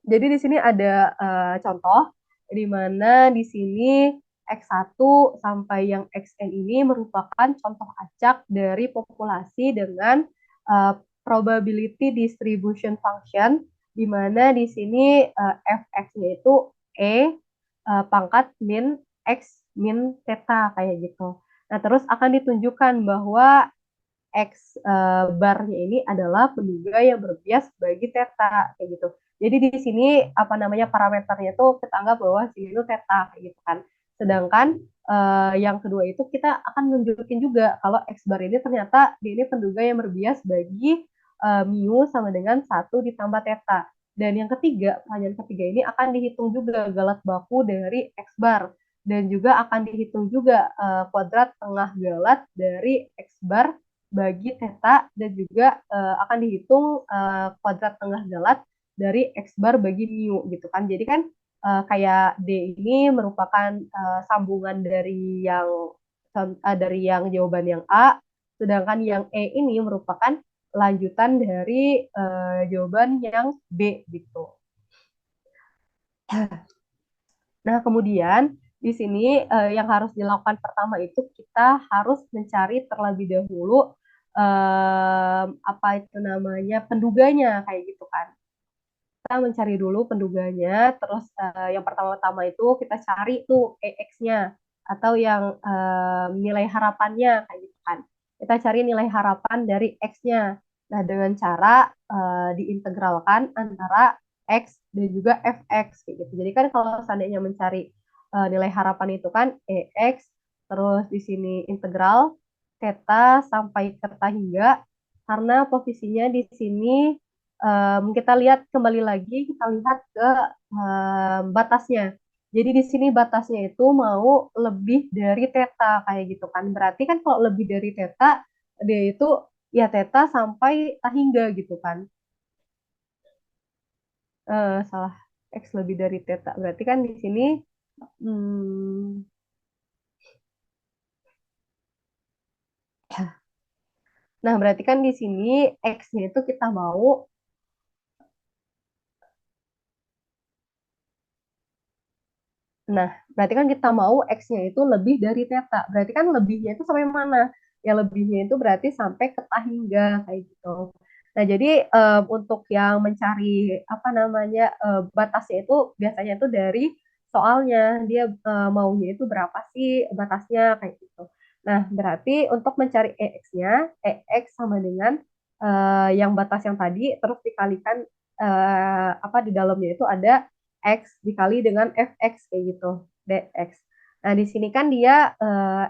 Jadi di sini ada contoh di mana di sini X1 sampai yang XN ini merupakan contoh acak dari populasi dengan uh, probability distribution function di mana di sini fx-nya itu pangkat min x min theta kayak gitu. Nah, terus akan ditunjukkan bahwa X barnya ini adalah penduga yang berbias bagi theta kayak gitu. Jadi di sini parameternya itu kita anggap bahwa sini itu theta kayak gitu kan. Sedangkan yang kedua itu kita akan nunjukin juga kalau X bar ini ternyata dia ini penduga yang berbias bagi mu sama dengan 1 ditambah theta. Dan yang ketiga, pertanyaan ketiga ini akan dihitung juga galat baku dari X bar dan juga akan dihitung juga kuadrat tengah galat dari X bar bagi theta dan juga akan dihitung kuadrat tengah galat dari X bar bagi mu gitu kan. Jadi kan kayak D ini merupakan sambungan dari yang jawaban yang A, sedangkan yang E ini merupakan lanjutan dari jawaban yang B gitu. Nah, kemudian di sini yang harus dilakukan pertama itu kita harus mencari terlebih dahulu penduganya kayak gitu kan. Kita mencari dulu penduganya, terus yang pertama-tama itu kita cari tuh EX-nya atau yang nilai harapannya kayak gitu kan. Kita cari nilai harapan dari X-nya. Nah, dengan cara diintegralkan antara X dan juga Fx kayak gitu. Jadi kan kalau seandainya mencari nilai harapan itu kan EX, terus di sini integral theta sampai theta hingga karena posisinya di sini kita lihat kembali lagi, kita lihat ke batasnya. Jadi di sini batasnya itu mau lebih dari theta kayak gitu kan. Berarti kan kalau lebih dari theta, dia itu ya theta sampai hingga gitu kan. Salah, X lebih dari theta. Berarti kan di sini, hmm, nah berarti kan di sini X-nya itu kita mau Nah, berarti kan kita mau X-nya itu lebih dari theta. Berarti kan lebihnya itu sampai mana? Ya lebihnya itu berarti sampai ke tahingga kayak gitu. Nah, jadi untuk yang mencari apa namanya batasnya itu biasanya itu dari soalnya dia maunya itu berapa sih batasnya kayak gitu. Nah, berarti untuk mencari EX-nya, EX sama dengan yang batas yang tadi terus dikalikan apa di dalamnya itu ada X dikali dengan fx kayak gitu, dx. Nah, di sini kan dia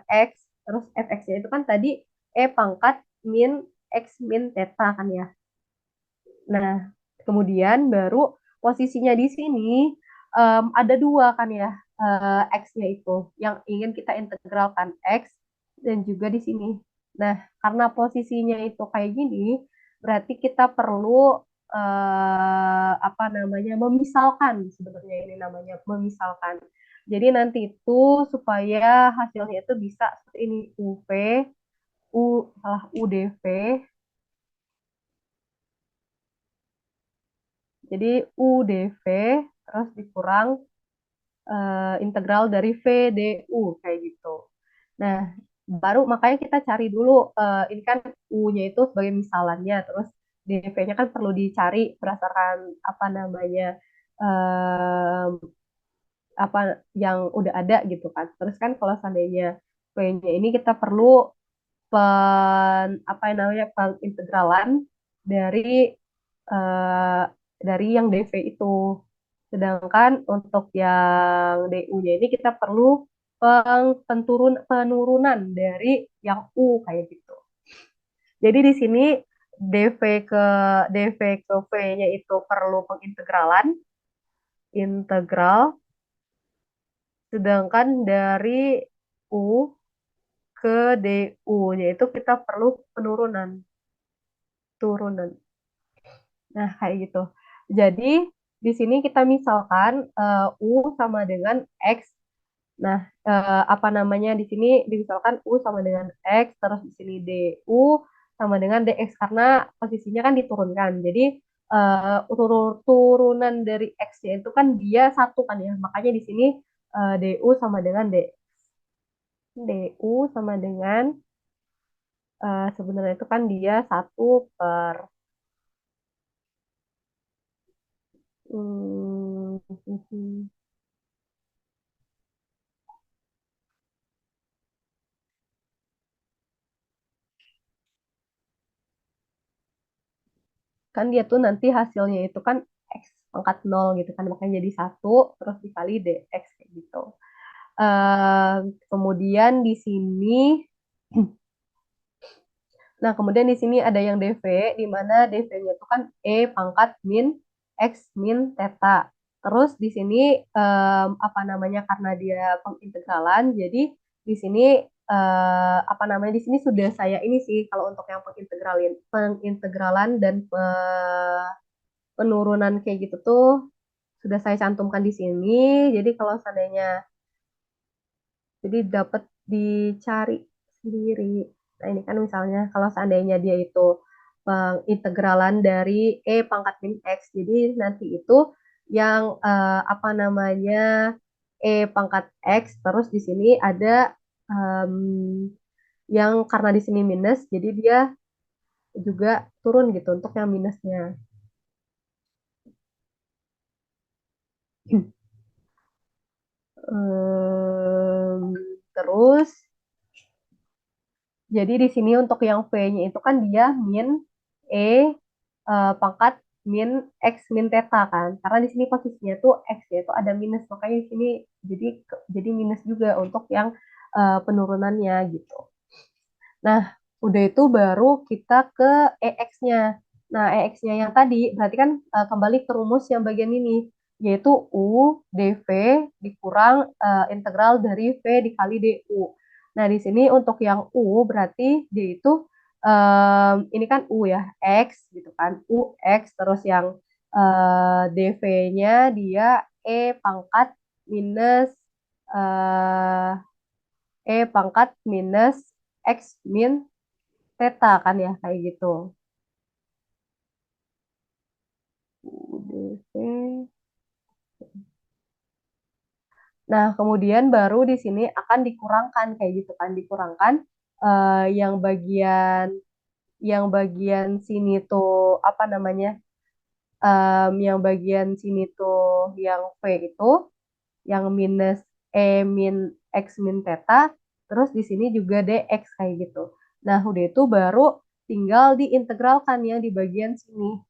X, terus fx-nya itu kan tadi E pangkat min X min theta kan ya. Nah, kemudian baru posisinya di sini ada dua kan ya, X-nya itu yang ingin kita integralkan X dan juga di sini. Nah, karena posisinya itu kayak gini, berarti kita perlu apa namanya memisalkan sebenarnya ini namanya memisalkan. Jadi nanti itu supaya hasilnya itu bisa seperti ini UV U salah UDV. Jadi UDV terus dikurang integral dari VDU kayak gitu. Nah, baru makanya kita cari dulu ini kan U-nya itu sebagai misalannya, terus DV-nya kan perlu dicari berdasarkan apa namanya eh, apa yang udah ada gitu kan. Terus kan kalau seandainya V-nya ini kita perlu apa yang namanya pengintegralan dari eh, yang DV itu. Sedangkan untuk yang DU-nya ini kita perlu penurunan dari yang U kayak gitu. Jadi di sini DV ke V-nya itu perlu pengintegralan, integral, sedangkan dari U ke DU-nya itu kita perlu penurunan, turunan. Nah, kayak gitu. Jadi di sini kita misalkan U sama dengan X. Nah, apa namanya di sini misalkan U sama dengan X, terus di sini DU sama dengan DX karena posisinya kan diturunkan. Jadi turunan dari X-nya itu kan dia satu kan ya. Makanya di sini DU sama dengan DU sama dengan sebenarnya itu kan dia satu per hmm, kan dia tuh nanti hasilnya itu kan X pangkat 0 gitu kan makanya jadi satu terus dikali DX kayak gitu. Eh, kemudian di sini nah kemudian di sini ada yang DV di mana DV-nya itu kan E pangkat min X min theta. Terus di sini apa namanya karena dia pengintegralan jadi di sini apa namanya di sini sudah saya ini sih kalau untuk yang pengintegralan dan penurunan kayak gitu tuh sudah saya cantumkan di sini. Jadi kalau seandainya jadi dapat dicari sendiri. Nah, ini kan misalnya kalau seandainya dia itu integralan dari E pangkat min X. Jadi nanti itu yang apa namanya E pangkat X terus di sini ada em, yang karena di sini minus jadi dia juga turun gitu untuk yang minusnya. Em, terus jadi di sini untuk yang V-nya itu kan dia min E pangkat min X min theta kan. Karena di sini posisinya tuh X-nya itu ada minus. Makanya di sini jadi jadi minus juga untuk yang penurunannya gitu. Nah, udah itu baru kita ke EX-nya. Nah, EX-nya yang tadi berarti kan kembali ke rumus yang bagian ini, yaitu U dV dikurang integral dari V dikali DU. Nah, di sini untuk yang U berarti dia itu ini kan U ya, X gitu kan, U X terus yang DV-nya dia E pangkat minus eh, E pangkat minus X min theta kan ya kayak gitu. UDV. Nah, kemudian baru di sini akan dikurangkan kayak gitu kan, dikurangkan yang bagian sini tuh apa namanya? Yang bagian sini tuh yang V itu yang minus E min X min theta, terus di sini juga dx kayak gitu. Nah, udah itu baru tinggal diintegralkan yang di bagian sini.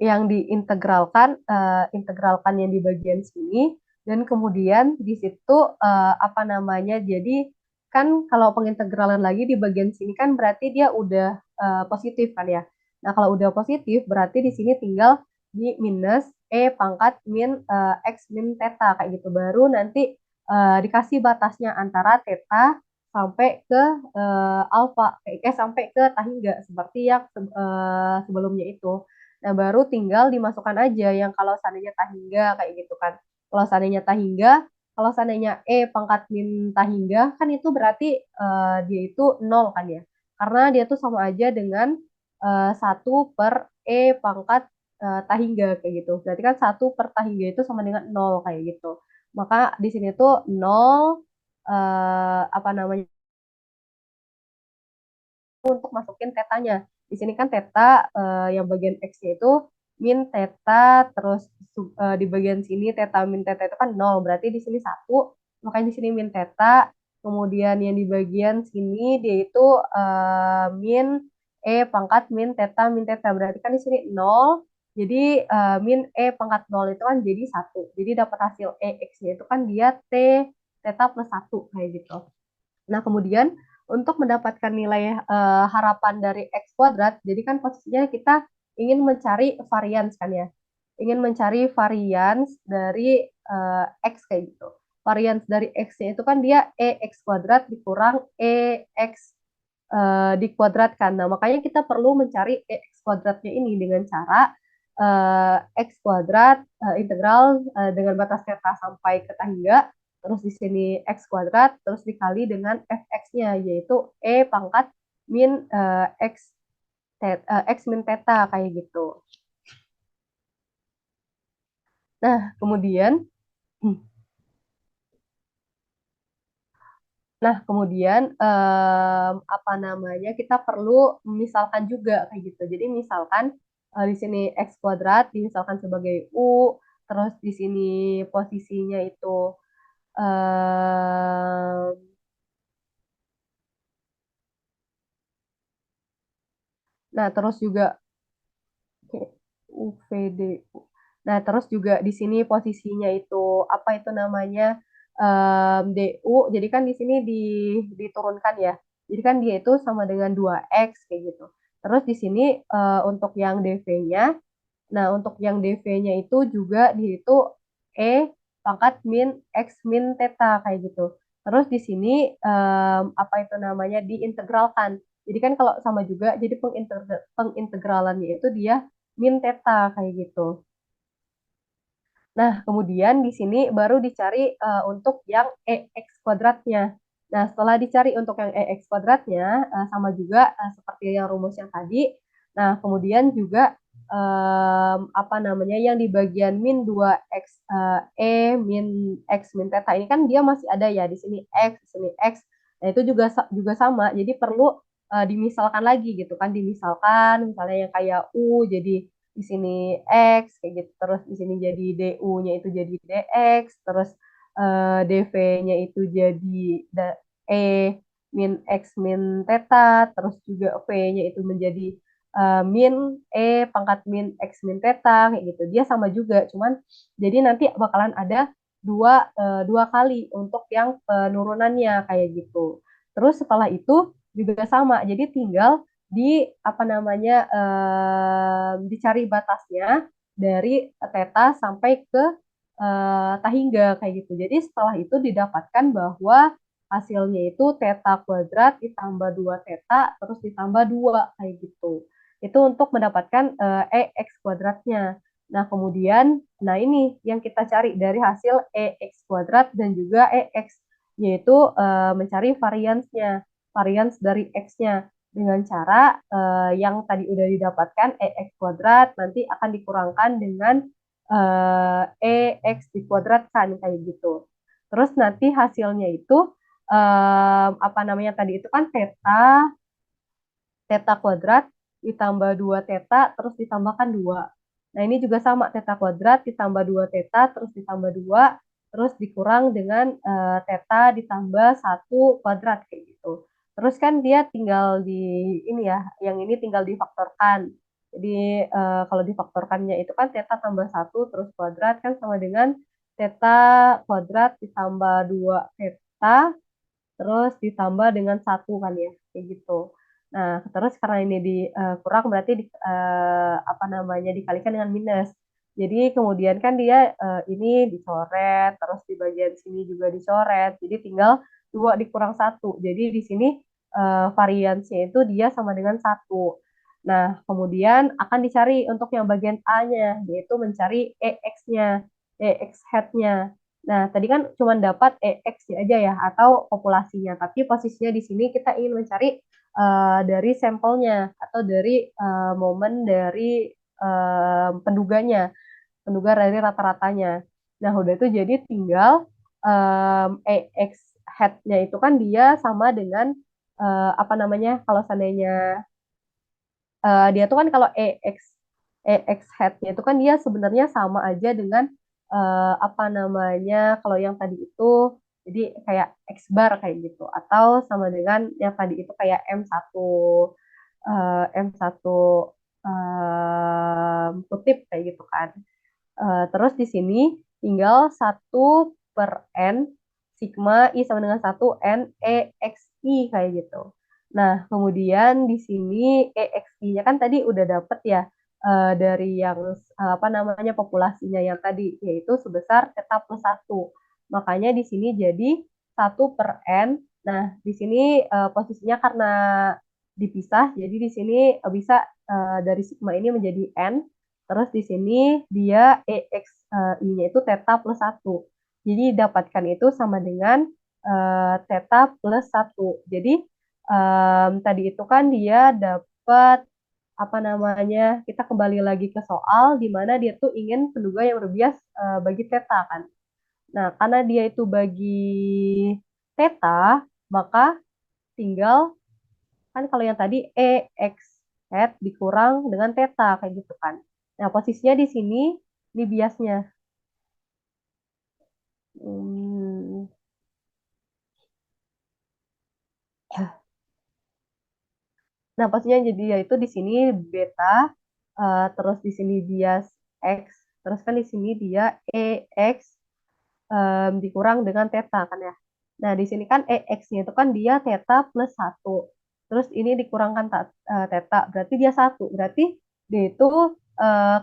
Yang diintegralkan, integralkan yang di bagian sini, dan kemudian di situ apa namanya, jadi kan kalau pengintegralan lagi di bagian sini kan berarti dia udah positif kan ya. Nah, kalau udah positif berarti di sini tinggal di minus E pangkat min X min theta kayak gitu. Baru nanti dikasih batasnya antara theta sampai ke alfa, sampai ke tahingga seperti yang sebelumnya itu. Nah, baru tinggal dimasukkan aja yang kalau seandainya tahingga kayak gitu kan. Kalau seandainya tahingga, kalau seandainya E pangkat min tahingga, kan itu berarti dia itu 0 kan ya. Karena dia tuh sama aja dengan 1 per E pangkat tahingga kayak gitu. Berarti kan 1 per tahingga itu sama dengan 0 kayak gitu. Maka di sini tuh 0 apa namanya, untuk masukin tetanya. Di sini kan teta yang bagian X-nya itu min teta, terus di bagian sini teta min teta itu kan 0, berarti di sini 1, makanya di sini min teta, kemudian yang di bagian sini dia itu min E pangkat min teta, berarti kan di sini 0, jadi min E pangkat 0 itu kan jadi 1, jadi dapat hasil EX-nya itu kan dia T teta plus 1 kayak gitu. Nah, kemudian untuk mendapatkan nilai harapan dari X kuadrat, jadi kan posisinya kita ingin mencari varians kan ya. Ingin mencari varians dari X kayak gitu. Varians dari X-nya itu kan dia EX kuadrat dikurang EX dikuadratkan. Nah, makanya kita perlu mencari EX kuadratnya ini dengan cara X kuadrat integral dengan batas theta sampai ke tahingga, terus di sini X kuadrat, terus dikali dengan fx-nya, yaitu E pangkat min X min theta kayak gitu. Nah, kemudian apa namanya, kita perlu misalkan juga kayak gitu. Jadi misalkan di sini X kuadrat dimisalkan sebagai U, terus di sini posisinya itu nah terus juga UVD. Nah, terus juga di sini posisinya itu apa itu namanya DU. Jadi kan di sini diturunkan ya. Jadi kan dia itu sama dengan 2X kayak gitu. Terus di sini untuk yang DV-nya, nah untuk yang DV-nya itu juga dia itu E pangkat min X min theta kayak gitu. Terus di sini apa itu namanya diintegralkan. Jadi kan kalau sama juga, jadi pengintegralannya itu dia min theta kayak gitu. Nah, kemudian di sini baru dicari untuk yang EX kuadratnya. Nah, setelah dicari untuk yang EX kuadratnya, sama juga seperti yang rumus yang tadi. Nah, kemudian juga apa namanya, yang di bagian min 2X E min X min theta ini kan dia masih ada ya, di sini X, di sini X. Nah, itu juga sama, jadi perlu dimisalkan lagi gitu kan, dimisalkan misalnya yang kayak U jadi di sini X kayak gitu, terus di sini jadi DU-nya itu jadi DX, terus DV-nya itu jadi E min X min theta, terus juga V-nya itu menjadi min E pangkat min X min theta kayak gitu. Dia sama juga, cuman jadi nanti bakalan ada dua kali untuk yang penurunannya kayak gitu. Terus setelah itu juga sama, jadi tinggal di apa namanya dicari batasnya dari theta sampai ke tahingga kayak gitu. Jadi setelah itu didapatkan bahwa hasilnya itu theta kuadrat ditambah 2 theta terus ditambah 2 kayak gitu. Itu untuk mendapatkan EX kuadratnya. Nah, kemudian nah ini yang kita cari dari hasil EX kuadrat dan juga EX, yaitu mencari variansnya, varians dari X-nya dengan cara yang tadi udah didapatkan EX kuadrat nanti akan dikurangkan dengan EX dikuadratkan kayak gitu. Terus nanti hasilnya itu apa namanya tadi itu kan theta kuadrat ditambah 2 theta terus ditambahkan 2. Nah, ini juga sama theta kuadrat ditambah 2 theta terus ditambah 2 terus dikurang dengan theta ditambah 1 kuadrat kayak gitu. Terus kan dia tinggal di ini ya, yang ini tinggal difaktorkan. Jadi kalau difaktorkannya itu kan theta tambah 1 terus kuadrat kan sama dengan theta kuadrat ditambah 2 theta terus ditambah dengan 1 kan ya, kayak gitu. Nah, terus karena ini dikurang berarti apa namanya dikalikan dengan minus. Jadi kemudian kan dia ini dicoret, terus di bagian sini juga dicoret. Jadi tinggal 2 dikurang 1. Jadi di sini variansnya itu dia sama dengan 1. Nah, kemudian akan dicari untuk yang bagian A-nya, yaitu mencari EX-nya, EX head-nya. Nah, tadi kan cuma dapat EX-nya aja ya, atau populasinya. Tapi posisinya di sini kita ingin mencari dari sampelnya, atau dari momen dari penduganya, penduga dari rata-ratanya. Nah, udah itu jadi tinggal EX head-nya itu kan dia sama dengan apa namanya, kalau seandainya dia tuh kan kalau EX head-nya itu kan dia sebenarnya sama aja dengan apa namanya kalau yang tadi itu jadi kayak X bar kayak gitu atau sama dengan yang tadi itu kayak M1 kutip kayak gitu kan. Terus di sini tinggal 1/N sigma I sama dengan 1 N EXI kayak gitu. Nah, kemudian di sini EXI-nya kan tadi udah dapet ya dari yang apa namanya populasinya yang tadi yaitu sebesar theta plus 1. Makanya di sini jadi 1/N. Nah, di sini posisinya karena dipisah, jadi di sini bisa dari sigma ini menjadi N. Terus di sini dia EXI-nya itu theta plus 1. Jadi dapatkan itu sama dengan theta plus 1. Jadi tadi itu kan dia dapat apa namanya, kita kembali lagi ke soal di mana dia tuh ingin penduga yang berbias bagi theta kan. Nah, karena dia itu bagi theta, maka tinggal kan kalau yang tadi EX head dikurang dengan theta kayak gitu kan. Nah, posisinya di sini di biasnya. Hmm. Nah, posisinya jadi yaitu di sini beta, terus di sini bias X, terus kan di sini dia EX dikurang dengan theta kan ya. Nah, di sini kan EX-nya itu kan dia theta plus 1. Terus ini dikurangkan theta, berarti dia 1. Berarti dia itu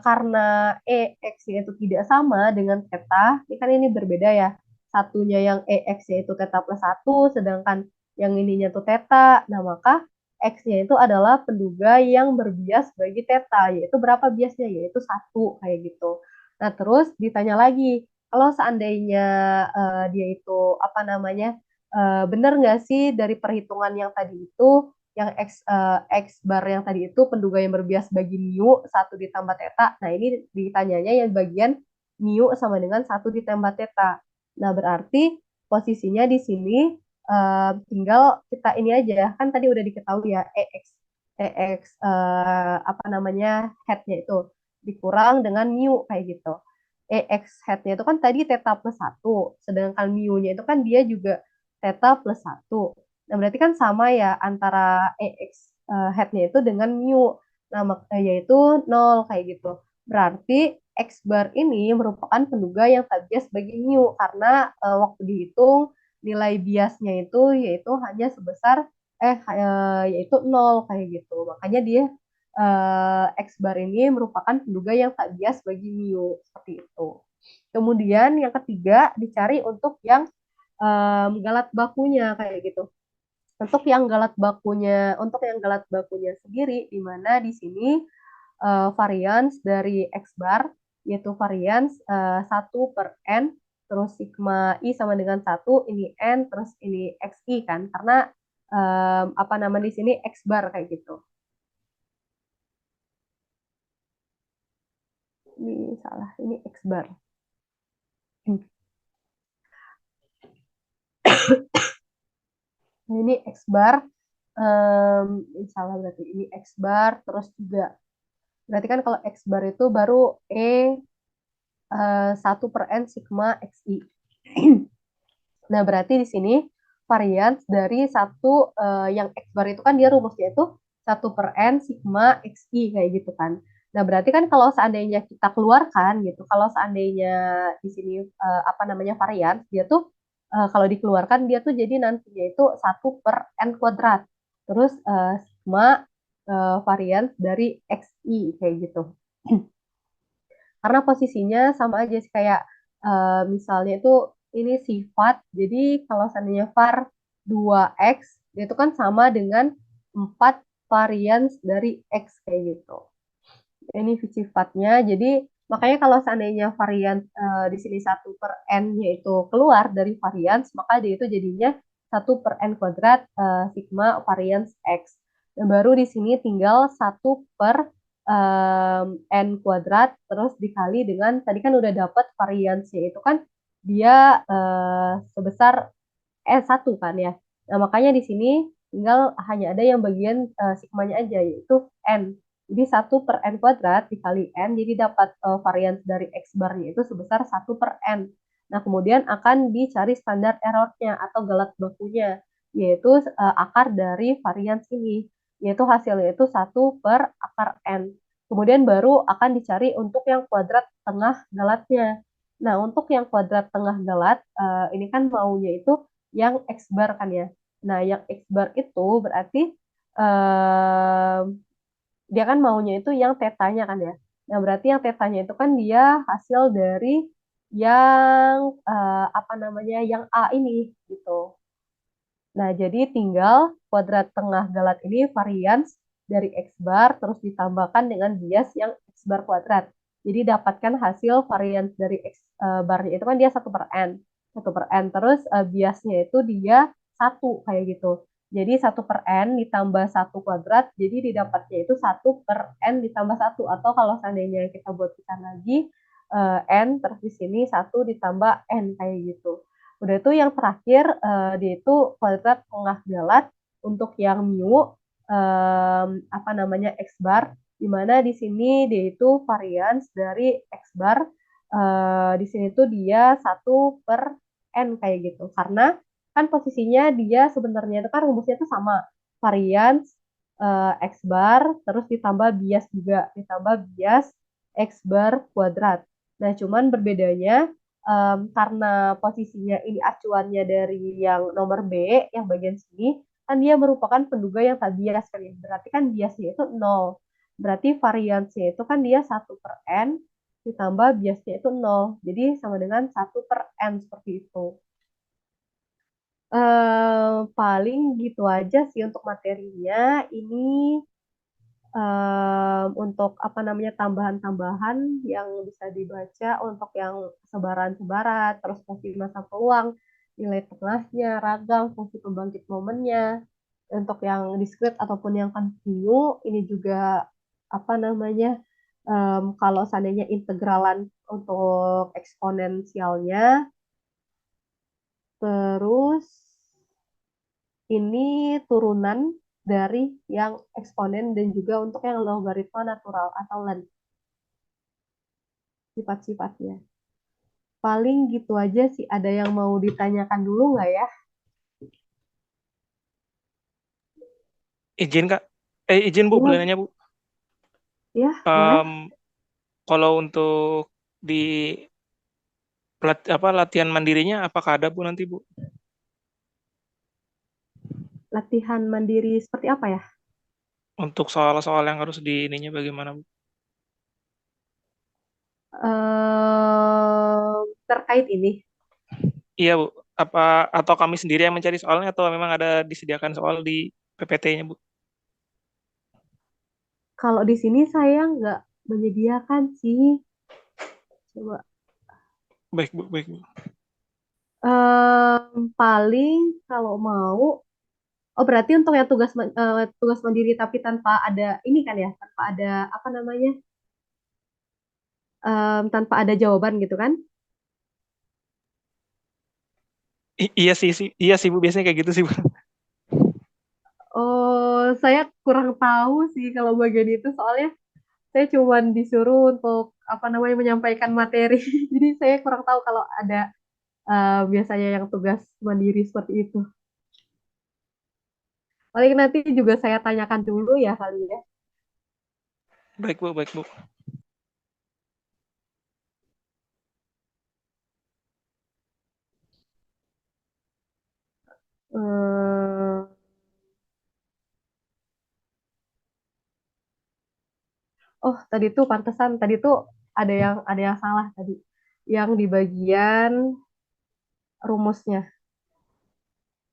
karena EX-nya itu tidak sama dengan theta, ini kan ini berbeda ya. Satunya yang EX-nya itu theta plus 1, sedangkan yang ininya tuh theta. Nah, maka X-nya itu adalah penduga yang berbias bagi theta, yaitu berapa biasnya? Yaitu 1, kayak gitu. Nah, terus ditanya lagi, kalau seandainya dia itu apa namanya benar nggak sih dari perhitungan yang tadi itu yang X bar yang tadi itu penduga yang berbias bagi mu 1 ditambah theta. Nah, ini ditanyanya yang bagian mu sama dengan 1 ditambah theta. Nah, berarti posisinya di sini tinggal kita ini aja kan tadi udah diketahui ya EX apa namanya headnya itu dikurang dengan mu kayak gitu. EX headnya itu kan tadi theta plus 1, sedangkan mu-nya itu kan dia juga theta plus 1. Nah, berarti kan sama ya antara EX headnya itu dengan mu. Nah, yaitu 0 kayak gitu. Berarti X bar ini merupakan penduga yang tak bias bagi mu karena waktu dihitung nilai biasnya itu yaitu hanya sebesar yaitu 0 kayak gitu. Makanya dia X bar ini merupakan penduga yang tak bias bagi mu seperti itu. Kemudian yang ketiga dicari untuk yang galat bakunya kayak gitu. Untuk yang galat bakunya sendiri, di mana di sini varians dari X bar yaitu varians 1/N terus sigma I sama dengan 1 ini N terus ini XI kan karena apa nama di sini X bar kayak gitu. Ini salah, ini X bar. Nah, ini X bar, ini salah berarti ini X bar, terus juga berarti kan kalau X bar itu baru E 1 per N sigma XI. Nah, berarti di sini varian dari satu yang X bar itu kan dia rumusnya itu 1 per N sigma XI kayak gitu kan. Nah, berarti kan kalau seandainya kita keluarkan gitu, kalau seandainya di sini apa namanya varian, dia tuh kalau dikeluarkan dia tuh jadi nantinya itu 1 per N kuadrat. Terus sigma varian dari XI kayak gitu. Karena posisinya sama aja sih kayak misalnya itu ini sifat. Jadi kalau seandainya var 2x itu kan sama dengan 4 varians dari x kayak gitu. Ini sifatnya. Jadi makanya kalau seandainya varian di sini 1 per n-nya itu keluar dari varians, maka dia itu jadinya 1 per n kuadrat sigma varians x. Dan baru di sini tinggal 1 per n kuadrat terus dikali dengan tadi kan udah dapat variansnya itu kan dia sebesar 1 kan ya. Nah, makanya di sini tinggal hanya ada yang bagian sigmanya aja yaitu n. Jadi 1 per n kuadrat dikali n, jadi dapat varian dari x barnya itu sebesar 1 per n. Nah, kemudian akan dicari standar errornya atau galat bakunya, yaitu akar dari varians ini, yaitu hasilnya itu 1 per akar n. Kemudian baru akan dicari untuk yang kuadrat tengah galatnya. Nah, untuk yang kuadrat tengah galat, ini kan maunya itu yang X bar kan ya. Nah, yang X bar itu berarti eh, dia kan maunya itu yang tetanya kan ya. Nah, berarti yang tetanya itu kan dia hasil dari yang apa namanya yang A ini gitu. Nah, jadi tinggal kuadrat tengah galat ini varians dari X bar terus ditambahkan dengan bias yang X bar kuadrat. Jadi dapatkan hasil varians dari X barnya itu kan dia 1 per n. 1 per n terus biasnya itu dia 1 kayak gitu. Jadi 1 per n ditambah 1 kuadrat, jadi didapatnya itu 1 per n ditambah 1. Atau kalau seandainya kita buat kita lagi, n terus di sini 1 ditambah n kayak gitu. Udah itu yang terakhir dia itu kuadrat tengah galat untuk yang mu apa namanya x bar, di mana di sini dia itu varians dari x bar di sini tuh dia 1 per n kayak gitu. Karena kan posisinya dia sebenarnya itu kan rumusnya itu sama varians x bar terus ditambah bias juga ditambah bias x bar kuadrat. Nah, cuman berbedanya karena posisinya ini acuannya dari yang nomor B, yang bagian sini, kan dia merupakan penduga yang tak bias kan ya. Berarti kan biasnya itu 0. Berarti variansnya itu kan dia 1 per n ditambah biasnya itu 0. Jadi sama dengan 1 per n seperti itu. Paling gitu aja sih untuk materinya. Ini untuk apa namanya tambahan-tambahan yang bisa dibaca untuk yang sebaran-sebaran, terus fungsi masa peluang, nilai tengahnya, ragam, fungsi pembangkit momennya. Untuk yang diskrit ataupun yang kontinu, ini juga apa namanya, kalau seandainya integralan untuk eksponensialnya, terus ini turunan dari yang eksponen dan juga untuk yang logaritma natural atau LEN sifat-sifatnya. Paling gitu aja sih. Ada yang mau ditanyakan dulu nggak ya? Izin Kak. Izin Bu, boleh Iya, nanya Bu. ya, boleh. Kalau untuk di latihan mandirinya apakah ada Bu nanti Bu? Latihan mandiri seperti apa ya? Untuk soal-soal yang harus di ininya bagaimana Bu? Terkait ini. Iya Bu, apa atau kami sendiri yang mencari soalnya atau memang ada disediakan soal di PPT-nya Bu? Kalau di sini saya nggak menyediakan sih. Coba. Baik Bu, baik Bu. Paling kalau mau, oh berarti untuk yang tugas mandiri tapi tanpa ada ini kan ya, tanpa ada apa namanya? tanpa ada jawaban gitu kan? Iya sih Bu, biasanya kayak gitu sih Bu. Oh, saya kurang tahu sih kalau bagian itu soalnya saya cuma disuruh untuk apa namanya menyampaikan materi. Jadi saya kurang tahu kalau ada biasanya yang tugas mandiri seperti itu. Paling nanti juga saya tanyakan dulu ya kali ya. Baik Bu, baik Bu. Hmm, oh, tadi tuh pantesan. Tadi tuh ada yang salah tadi. Yang di bagian rumusnya.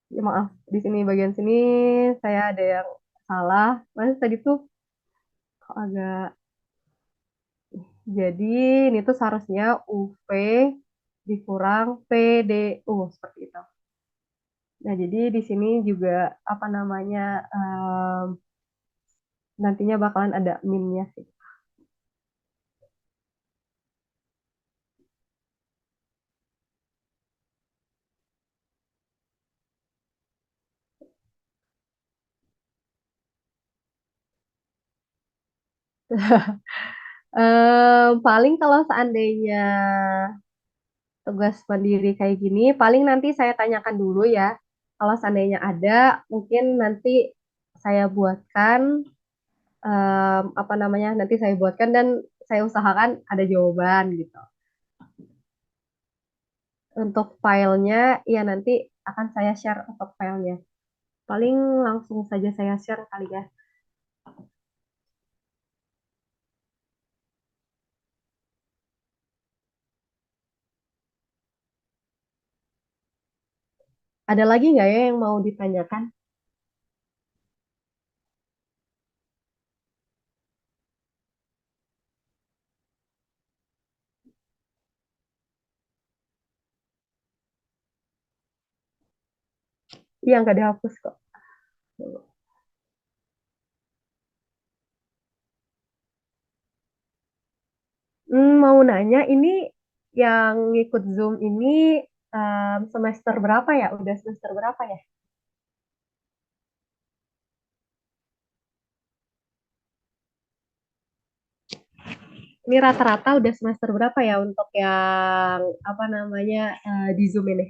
Ya maaf, di sini bagian sini saya ada yang salah. Mas tadi tuh kok agak jadi ini tuh seharusnya UV dikurang PDU seperti itu. Nah, jadi di sini juga apa namanya nantinya bakalan ada minnya sih. Paling kalau seandainya tugas mandiri kayak gini, paling nanti saya tanyakan dulu ya. Kalau seandainya ada, mungkin nanti saya buatkan apa namanya? Nanti saya buatkan dan saya usahakan ada jawaban gitu. Untuk filenya, ya nanti akan saya share untuk filenya. Paling langsung saja saya share kali ya. Ada lagi nggak ya yang mau ditanyakan? Iya, nggak dihapus kok. Mau nanya, ini yang ngikut Zoom ini semester berapa ya? Udah semester berapa ya? Ini rata-rata udah semester berapa ya untuk yang apa namanya di Zoom ini?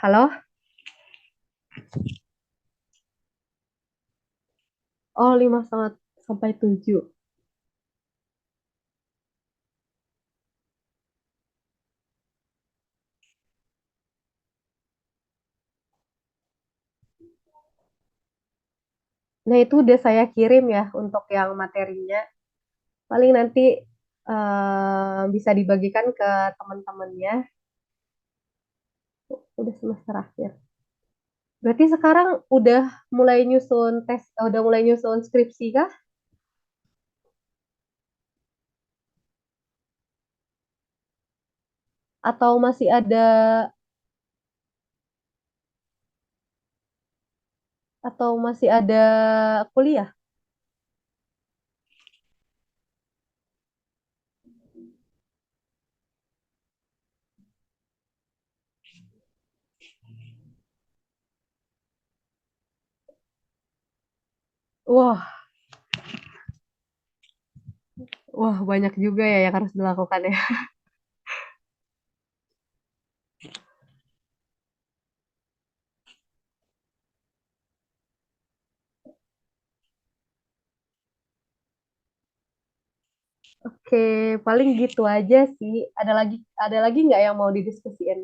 Halo? Oh, 5,5 sampai 7. Nah, itu udah saya kirim ya untuk yang materinya. Paling nanti bisa dibagikan ke teman-temannya. Udah semester akhir. Berarti sekarang udah mulai nyusun tes, udah mulai nyusun skripsi kah? Atau masih ada kuliah? Wah, wah banyak juga ya yang harus dilakukan ya. Oke, paling gitu aja sih. Ada lagi nggak yang mau didiskusiin?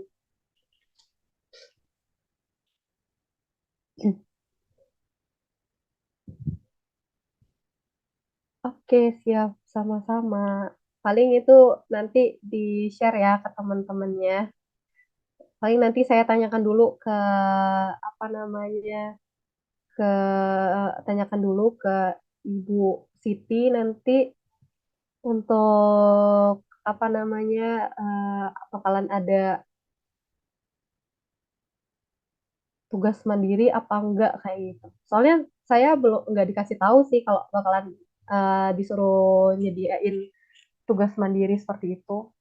Oke, siap. Sama-sama. Paling itu nanti di-share ya ke teman-temannya. Paling nanti saya tanyakan dulu ke apa namanya, ke tanyakan dulu ke Ibu Siti nanti untuk apa namanya bakalan ada tugas mandiri apa enggak kayak gitu. Soalnya saya belum nggak dikasih tahu sih kalau bakalan disuruh nyediain tugas mandiri seperti itu.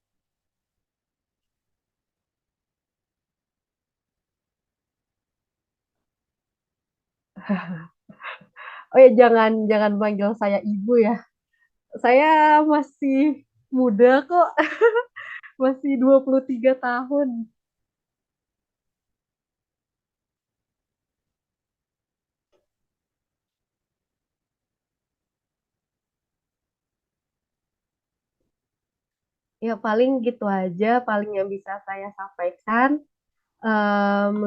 Oh ya jangan jangan panggil saya ibu ya. Saya masih muda kok, masih 23 tahun. Ya paling gitu aja, paling yang bisa saya sampaikan.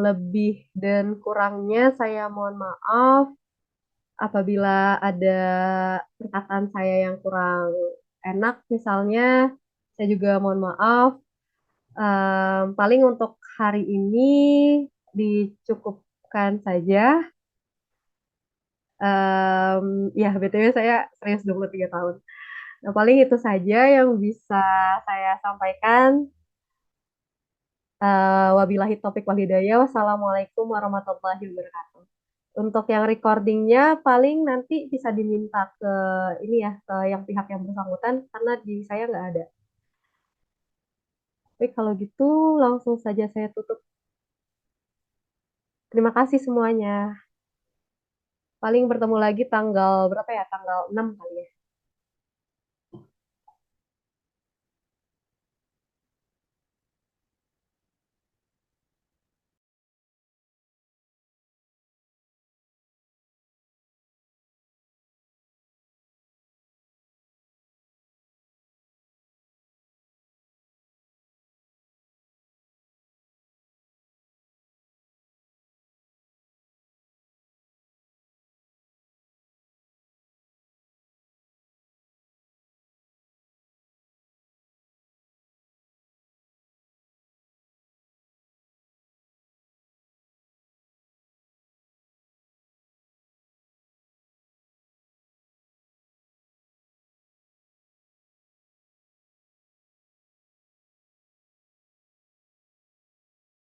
Lebih dan kurangnya saya mohon maaf apabila ada perkataan saya yang kurang enak misalnya. Saya juga mohon maaf. Paling untuk hari ini dicukupkan saja. Ya, BTW saya serius 23 tahun. Nah, paling itu saja yang bisa saya sampaikan. Wabillahi taufiq wal hidayah. Wassalamualaikum warahmatullahi wabarakatuh. Untuk yang recordingnya paling nanti bisa diminta ke ini ya, ke yang pihak yang bersangkutan karena di saya nggak ada. Tapi kalau gitu langsung saja saya tutup. Terima kasih semuanya. Paling bertemu lagi tanggal berapa ya? Tanggal 6 kali ya.